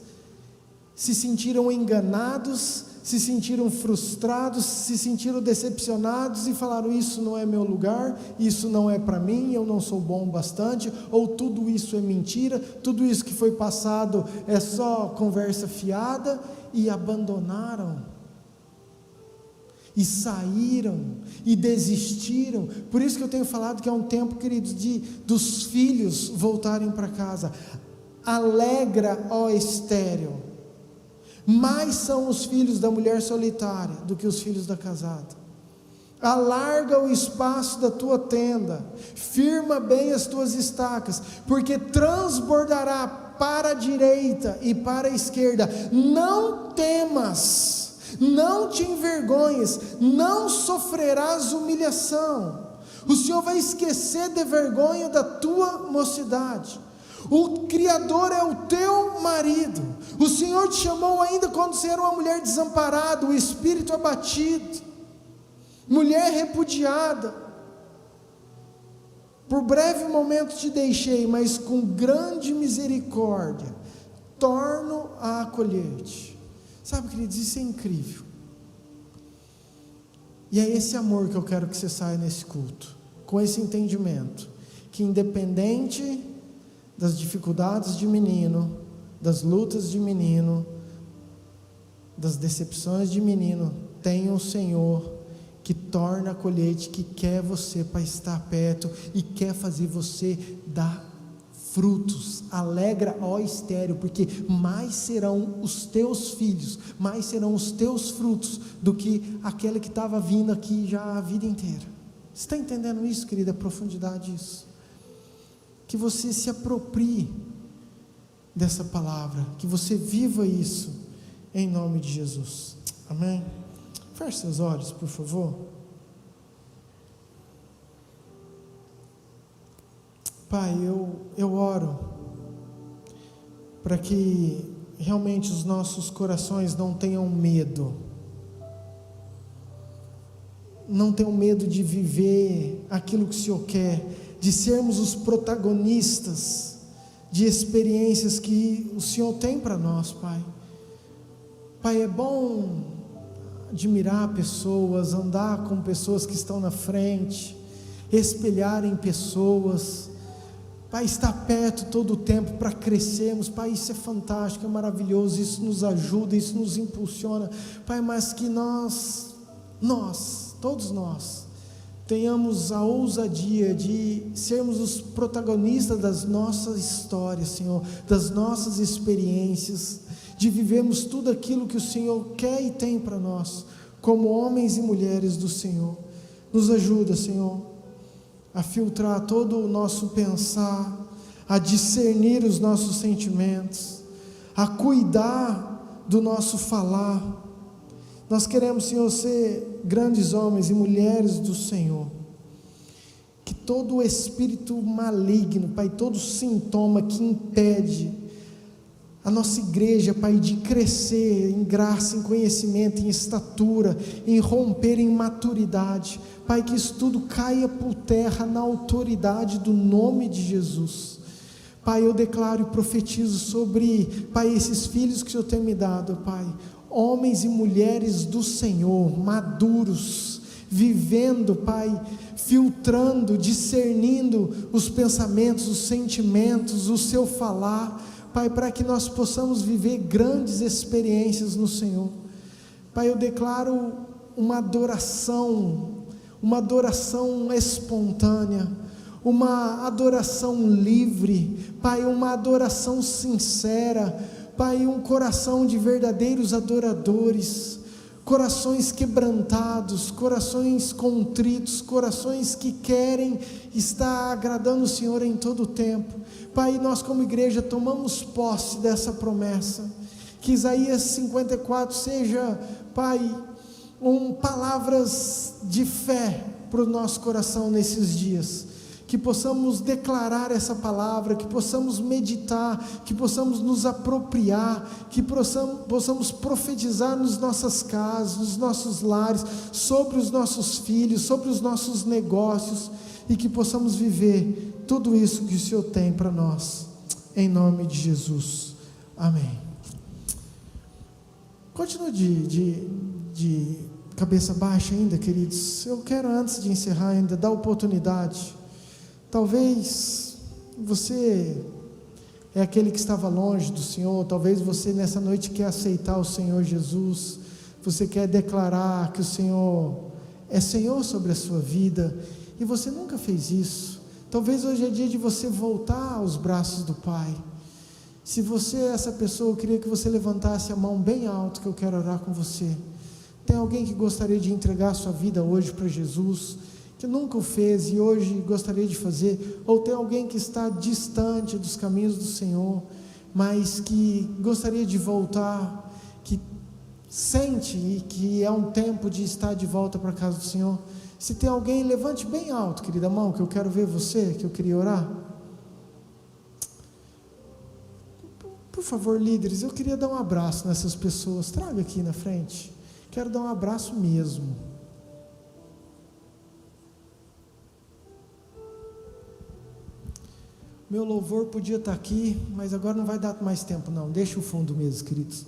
se sentiram enganados, se sentiram frustrados, se sentiram decepcionados e falaram: isso não é meu lugar, isso não é para mim, eu não sou bom o bastante, ou tudo isso é mentira, tudo isso que foi passado é só conversa fiada, e abandonaram, e saíram, e desistiram. Por isso que eu tenho falado que é um tempo, queridos, dos filhos voltarem para casa. Alegra, ó estéril, mais são os filhos da mulher solitária do que os filhos da casada. Alarga o espaço da tua tenda, firma bem as tuas estacas, porque transbordará para a direita e para a esquerda. Não temas, não te envergonhes, não sofrerás humilhação. O Senhor vai esquecer de vergonha da tua mocidade. O Criador é o teu marido. O Senhor te chamou ainda quando você era uma mulher desamparada, o espírito abatido, mulher repudiada. Por breve momento te deixei, mas com grande misericórdia torno a acolher-te. Sabe, queridos, isso é incrível. E é esse amor que eu quero que você saia nesse culto, com esse entendimento, que independente das dificuldades de menino, das lutas de menino, das decepções de menino, tem um Senhor que torna acolhete, que quer você para estar perto e quer fazer você dar frutos. Alegra, ó estéril, porque mais serão os teus filhos, mais serão os teus frutos do que aquele que estava vindo aqui já a vida inteira. Você está entendendo isso, querida? A profundidade disso. Que você se aproprie dessa palavra, que você viva isso, em nome de Jesus. Amém? Feche seus olhos, por favor. Pai, eu oro para que realmente os nossos corações não tenham medo, não tenham medo de viver aquilo que o Senhor quer, de sermos os protagonistas de experiências que o Senhor tem para nós, Pai. Pai, é bom admirar pessoas, andar com pessoas que estão na frente, espelhar em pessoas, Pai, estar perto todo o tempo para crescermos, Pai, isso é fantástico, é maravilhoso, isso nos ajuda, isso nos impulsiona, Pai, mas que todos nós, tenhamos a ousadia de sermos os protagonistas das nossas histórias, Senhor, das nossas experiências, de vivermos tudo aquilo que o Senhor quer e tem para nós, como homens e mulheres do Senhor. Nos ajuda, Senhor, a filtrar todo o nosso pensar, a discernir os nossos sentimentos, a cuidar do nosso falar. Nós queremos, Senhor, ser grandes homens e mulheres do Senhor, que todo o espírito maligno, Pai, todo sintoma que impede a nossa igreja, Pai, de crescer em graça, em conhecimento, em estatura, em romper em maturidade, Pai, que isso tudo caia por terra na autoridade do nome de Jesus. Pai, eu declaro e profetizo sobre, Pai, esses filhos que o Senhor tem me dado, Pai, homens e mulheres do Senhor, maduros, vivendo, Pai, filtrando, discernindo os pensamentos, os sentimentos, o seu falar, Pai, para que nós possamos viver grandes experiências no Senhor. Pai, eu declaro uma adoração espontânea, uma adoração livre, Pai, uma adoração sincera, Pai, um coração de verdadeiros adoradores, corações quebrantados, corações contritos, corações que querem estar agradando o Senhor em todo o tempo. Pai, nós como igreja tomamos posse dessa promessa, que Isaías 54 seja, Pai, palavras de fé para o nosso coração nesses dias, que possamos declarar essa palavra, que possamos meditar, que possamos nos apropriar, que possamos profetizar nas nossas casas, nos nossos lares, sobre os nossos filhos, sobre os nossos negócios, e que possamos viver tudo isso que o Senhor tem para nós, em nome de Jesus, amém. Continua de cabeça baixa ainda, queridos. Eu quero, antes de encerrar ainda, dar oportunidade. Talvez você é aquele que estava longe do Senhor, talvez você nessa noite quer aceitar o Senhor Jesus, você quer declarar que o Senhor é Senhor sobre a sua vida, e você nunca fez isso. Talvez hoje é dia de você voltar aos braços do Pai. Se você é essa pessoa, eu queria que você levantasse a mão bem alto, que eu quero orar com você. Tem alguém que gostaria de entregar a sua vida hoje para Jesus, que nunca o fez e hoje gostaria de fazer? Ou tem alguém que está distante dos caminhos do Senhor, mas que gostaria de voltar, que sente e que é um tempo de estar de volta para a casa do Senhor? Se tem alguém, levante bem alto, querida, a mão, que eu quero ver você, que eu queria orar. Por favor, líderes, eu queria dar um abraço nessas pessoas. Traga aqui na frente. Quero dar um abraço mesmo. Meu louvor podia estar aqui, mas agora não vai dar mais tempo não. Deixa o fundo mesmo, queridos.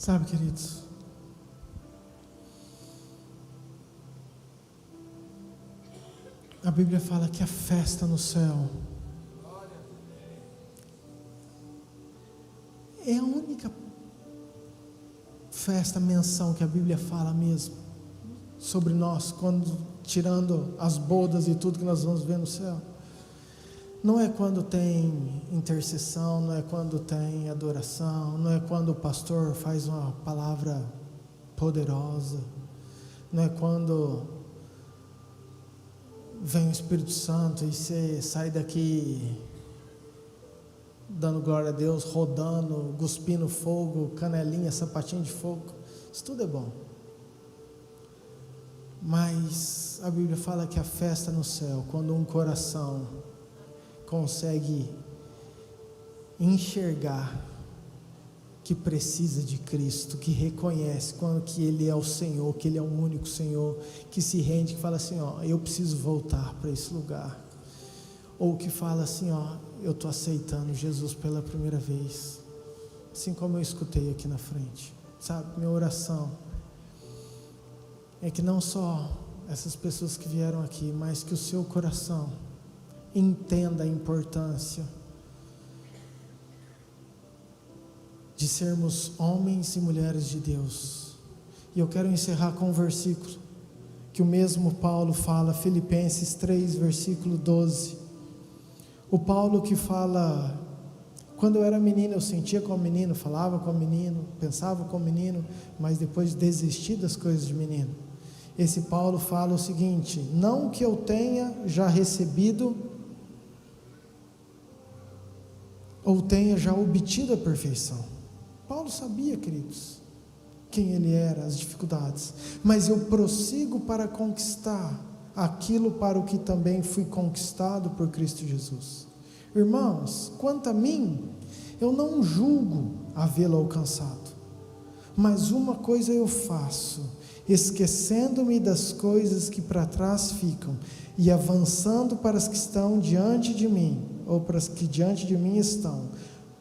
Sabe, queridos, a Bíblia fala que a festa no céu é a única festa, menção que a Bíblia fala mesmo sobre nós, quando tirando as bodas e tudo que nós vamos ver no céu. Não é quando tem intercessão, não é quando tem adoração, não é quando o pastor faz uma palavra poderosa, não é quando vem o Espírito Santo e você sai daqui dando glória a Deus, rodando, cuspindo fogo, canelinha, sapatinho de fogo. Isso tudo é bom. Mas a Bíblia fala que a festa no céu, quando um coração consegue enxergar que precisa de Cristo, que reconhece quando que Ele é o Senhor, que Ele é o único Senhor, que se rende, que fala assim, ó, eu preciso voltar para esse lugar, ou que fala assim, ó, eu estou aceitando Jesus pela primeira vez, assim como eu escutei aqui na frente, sabe, minha oração é que não só essas pessoas que vieram aqui, mas que o seu coração entenda a importância de sermos homens e mulheres de Deus. E eu quero encerrar com um versículo que o mesmo Paulo fala, Filipenses 3, versículo 12. O Paulo que fala, quando eu era menino eu sentia como menino, falava como menino, pensava como menino, mas depois desisti das coisas de menino. Esse Paulo fala o seguinte: não que eu tenha já recebido ou tenha já obtido a perfeição. Paulo sabia, queridos, quem ele era, as dificuldades, mas eu prossigo para conquistar aquilo para o que também fui conquistado por Cristo Jesus. Irmãos, quanto a mim, eu não julgo havê-lo alcançado, mas uma coisa eu faço, esquecendo-me das coisas que para trás ficam e avançando para as que estão diante de mim, ou para as que diante de mim estão,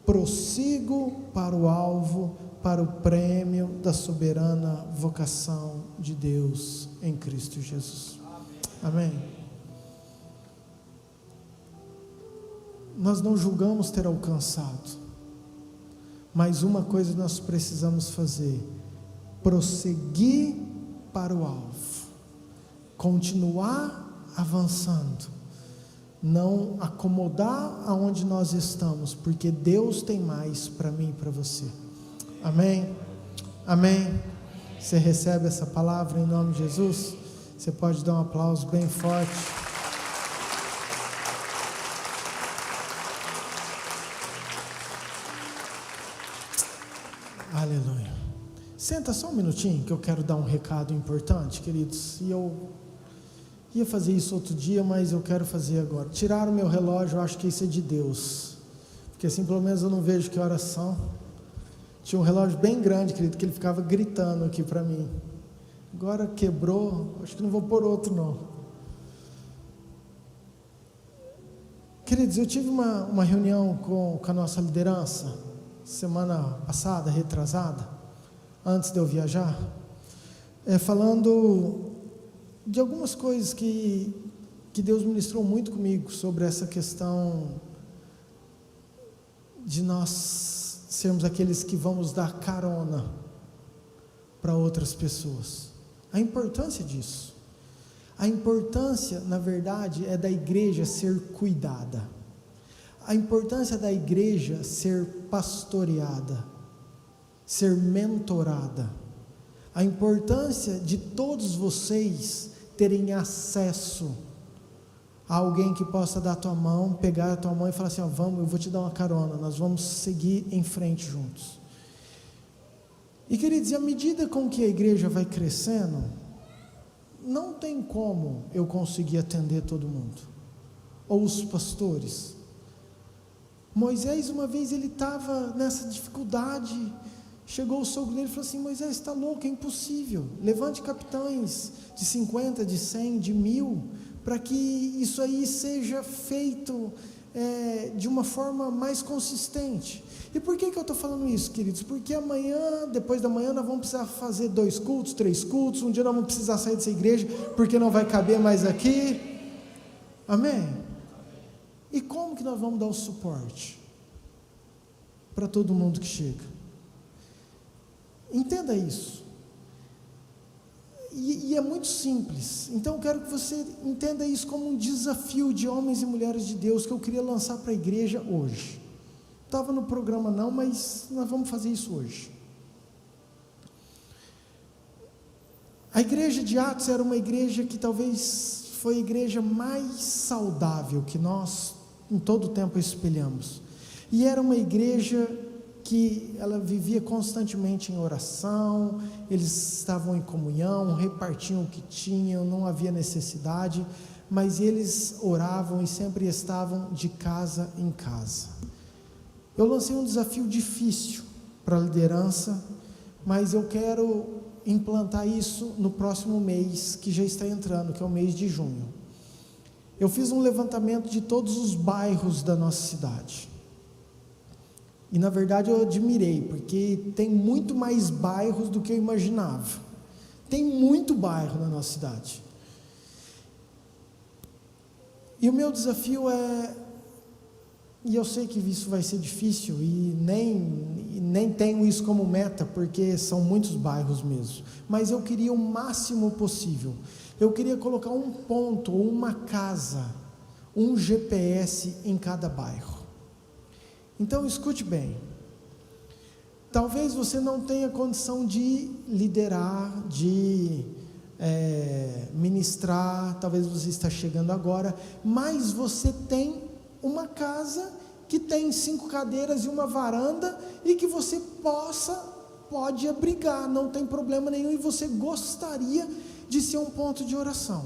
prossigo para o alvo, para o prêmio da soberana vocação de Deus em Cristo Jesus. Amém. Nós não julgamos ter alcançado, mas uma coisa nós precisamos fazer: prosseguir para o alvo, continuar avançando, não acomodar aonde nós estamos, porque Deus tem mais para mim e para você. Amém? Amém? Você recebe essa palavra em nome de Jesus? Você pode dar um aplauso bem forte. Aleluia. Senta só um minutinho que eu quero dar um recado importante, queridos. E eu ia fazer isso outro dia, mas eu quero fazer agora. Tiraram o meu relógio, eu acho que isso é de Deus, porque assim pelo menos eu não vejo que horas são. Tinha um relógio bem grande, querido, que ele ficava gritando aqui para mim. Agora quebrou, acho que não vou pôr outro não. Queridos, eu tive uma reunião com a nossa liderança semana passada, retrasada, antes de eu viajar, falando de algumas coisas que Deus ministrou muito comigo sobre essa questão de nós sermos aqueles que vamos dar carona para outras pessoas. A importância disso. A importância, na verdade, é da igreja ser cuidada. A importância da igreja ser pastoreada, ser mentorada. A importância de todos vocês terem acesso a alguém que possa dar a tua mão, pegar a tua mão e falar assim, ó, vamos, eu vou te dar uma carona, nós vamos seguir em frente juntos. E queridos, à medida com que a igreja vai crescendo, não tem como eu conseguir atender todo mundo, ou os pastores. Moisés, uma vez ele estava nessa dificuldade, chegou o sogro dele e falou assim, Moisés, está louco, é impossível, levante capitães de 50, de 100, de 1000, para que isso aí seja feito de uma forma mais consistente. E por que eu estou falando isso, queridos? Porque amanhã, depois da manhã, nós vamos precisar fazer 2 cultos, 3 cultos, um dia nós vamos precisar sair dessa igreja, porque não vai caber mais aqui, amém? E como que nós vamos dar o suporte para todo mundo que chega? Entenda isso, e é muito simples. Então eu quero que você entenda isso como um desafio de homens e mulheres de Deus, que eu queria lançar para a igreja hoje. Estava no programa não, mas nós vamos fazer isso hoje. A igreja de Atos era uma igreja que talvez foi a igreja mais saudável que nós em todo o tempo espelhamos, e era uma igreja que ela vivia constantemente em oração, eles estavam em comunhão, repartiam o que tinham, não havia necessidade, mas eles oravam e sempre estavam de casa em casa. Eu lancei um desafio difícil para a liderança, mas eu quero implantar isso no próximo mês, que já está entrando, que é o mês de junho. Eu fiz um levantamento de todos os bairros da nossa cidade, e na verdade eu admirei, porque tem muito mais bairros do que eu imaginava. Tem muito bairro na nossa cidade, e o meu desafio e eu sei que isso vai ser difícil, e nem tenho isso como meta, porque são muitos bairros mesmo, mas eu queria o máximo possível. Eu queria colocar um ponto, uma casa, um GPS em cada bairro. Então escute bem, talvez você não tenha condição de liderar, de ministrar, talvez você está chegando agora, mas você tem uma casa que tem 5 cadeiras e uma varanda, e que você pode abrigar, não tem problema nenhum, e você gostaria de ser um ponto de oração.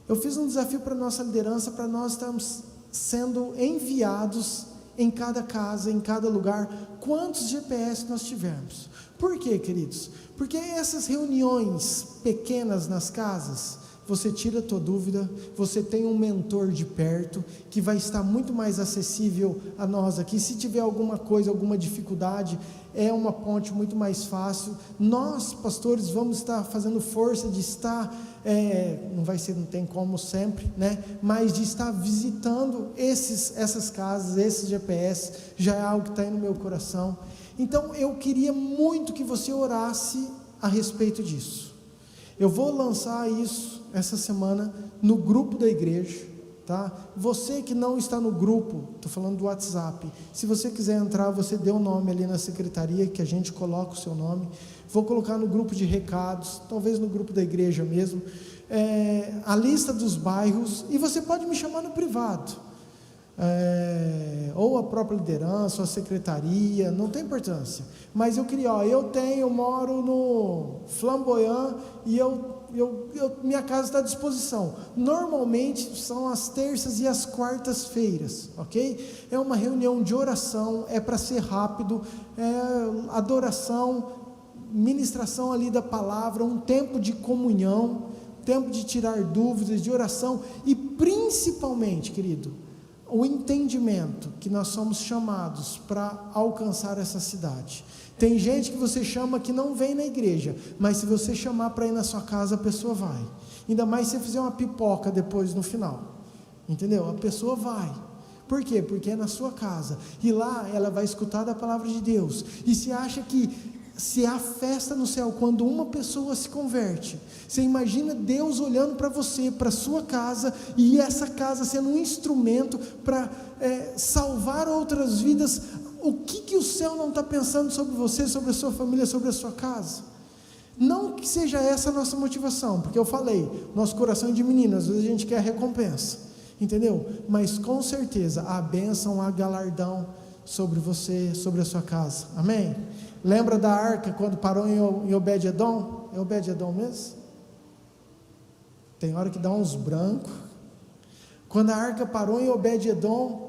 Eu fiz um desafio para a nossa liderança, para nós estarmos sendo enviados em cada casa, em cada lugar, quantos GPS nós tivermos. Por quê, queridos? Porque essas reuniões pequenas nas casas, você tira a tua dúvida, você tem um mentor de perto, que vai estar muito mais acessível a nós aqui. Se tiver alguma coisa, alguma dificuldade, é uma ponte muito mais fácil. Nós, pastores, vamos estar fazendo força de estar, não tem como sempre, né? Mas de estar visitando essas casas, esses GPS, já é algo que está aí no meu coração. Então eu queria muito que você orasse a respeito disso. Eu vou lançar isso essa semana no grupo da igreja, tá? Você que não está no grupo, estou falando do WhatsApp, se você quiser entrar, você dê o nome ali na secretaria, que a gente coloca o seu nome. Vou colocar no grupo de recados, talvez no grupo da igreja mesmo, a lista dos bairros, e você pode me chamar no privado, ou a própria liderança, ou a secretaria, não tem importância, mas eu queria, eu moro no Flamboyant, e minha casa está à disposição. Normalmente são as terças e as quartas-feiras, ok? É uma reunião de oração, é para ser rápido, adoração, ministração ali da palavra, um tempo de comunhão, tempo de tirar dúvidas, de oração, e principalmente, querido, o entendimento que nós somos chamados para alcançar essa cidade. Tem gente que você chama que não vem na igreja, mas se você chamar para ir na sua casa, a pessoa vai. Ainda mais se você fizer uma pipoca depois no final, entendeu? A pessoa vai. Por quê? Porque é na sua casa, e lá ela vai escutar da palavra de Deus. E se acha que se há festa no céu quando uma pessoa se converte, você imagina Deus olhando para você, para sua casa, e essa casa sendo um instrumento para salvar outras vidas. O que o céu não está pensando sobre você, sobre a sua família, sobre a sua casa? Não que seja essa a nossa motivação, porque eu falei, nosso coração é de menino, às vezes a gente quer a recompensa, entendeu? Mas com certeza há bênção, há galardão sobre você, sobre a sua casa, amém? Lembra da arca quando parou em Obed-Edom? É Obed-Edom mesmo? Tem hora que dá uns brancos. Quando a arca parou em Obed-Edom,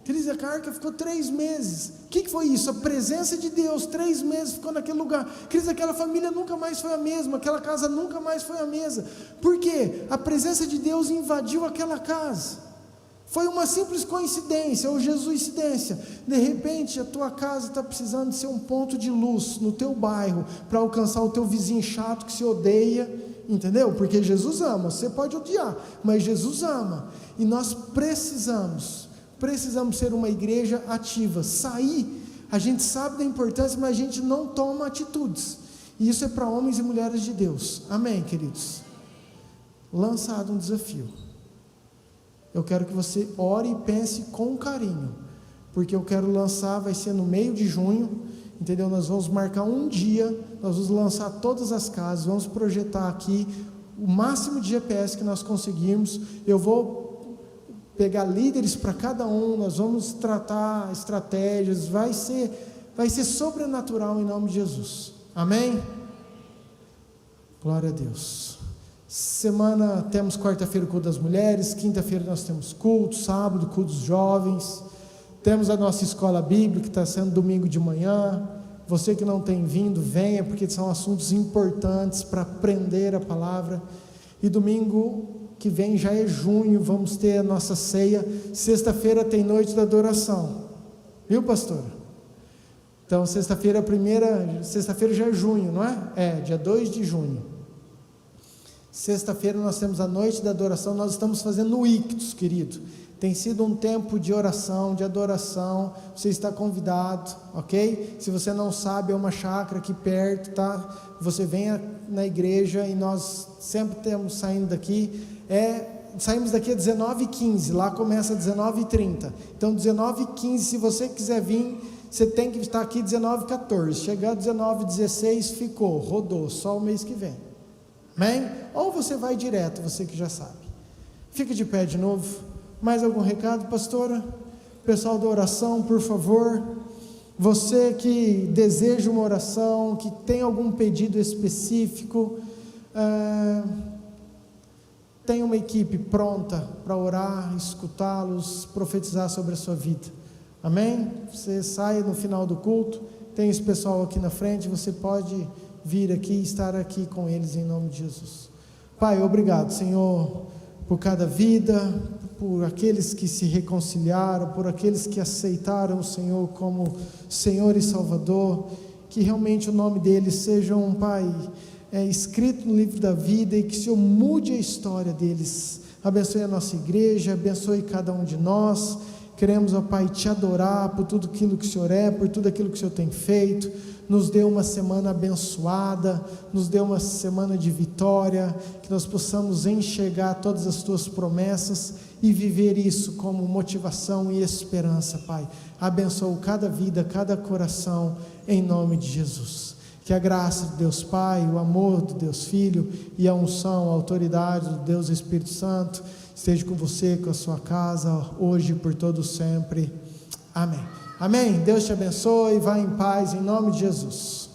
a arca ficou 3 meses. O que foi isso? A presença de Deus, 3 meses ficou naquele lugar. Aquela família nunca mais foi a mesma, aquela casa nunca mais foi a mesma. Por quê? A presença de Deus invadiu aquela casa. Foi uma simples coincidência ou jesuicidência. De repente a tua casa está precisando ser um ponto de luz no teu bairro, para alcançar o teu vizinho chato que se odeia, entendeu? Porque Jesus ama, você pode odiar, mas Jesus ama, e nós precisamos ser uma igreja ativa, sair, a gente sabe da importância, mas a gente não toma atitudes, e isso é para homens e mulheres de Deus, amém, queridos? Lançado um desafio, eu quero que você ore e pense com carinho, porque eu quero lançar, vai ser no meio de junho, entendeu? Nós vamos marcar um dia, nós vamos lançar todas as casas, vamos projetar aqui o máximo de GPS que nós conseguirmos, eu vou pegar líderes para cada um, nós vamos tratar estratégias, vai ser sobrenatural em nome de Jesus, amém? Glória a Deus. Semana temos quarta-feira o culto das mulheres, quinta-feira nós temos culto, sábado culto dos jovens, temos a nossa escola bíblica que está sendo domingo de manhã. Você que não tem vindo, venha, porque são assuntos importantes para aprender a palavra. E domingo que vem já é junho, vamos ter a nossa ceia. Sexta-feira tem noite da adoração, viu, pastor? Então sexta-feira já é junho, não é? dia 2 de junho. Sexta-feira nós temos a noite da adoração, nós estamos fazendo o Ictus, querido. Tem sido um tempo de oração, de adoração, você está convidado, ok? Se você não sabe, é uma chácara aqui perto, tá? Você venha na igreja e nós sempre temos saindo daqui, saímos daqui às 19h15, lá começa às 19h30, então 19h15, se você quiser vir, você tem que estar aqui 19h14, chegar às 19h16, ficou, rodou, só o mês que vem, amém? Ou você vai direto, você que já sabe. Fica de pé de novo. Mais algum recado, pastora? Pessoal da oração, por favor. Você que deseja uma oração, que tem algum pedido específico, tem uma equipe pronta para orar, escutá-los, profetizar sobre a sua vida, amém? Você sai no final do culto, tem esse pessoal aqui na frente, você pode vir aqui e estar aqui com eles em nome de Jesus. Pai, obrigado, Senhor, por cada vida, por aqueles que se reconciliaram, por aqueles que aceitaram o Senhor como Senhor e Salvador, que realmente o nome deles seja, Pai, escrito no livro da vida, e que o Senhor mude a história deles. Abençoe a nossa igreja, abençoe cada um de nós. Queremos, Pai, te adorar por tudo aquilo que o Senhor é, por tudo aquilo que o Senhor tem feito. Nos dê uma semana abençoada, nos dê uma semana de vitória, que nós possamos enxergar todas as tuas promessas e viver isso como motivação e esperança, Pai. Abençoa cada vida, cada coração, em nome de Jesus. Que a graça de Deus Pai, o amor do Deus Filho e a unção, a autoridade do Deus Espírito Santo esteja com você, com a sua casa, hoje e por todo sempre. Amém. Amém. Deus te abençoe. Vá em paz, em nome de Jesus.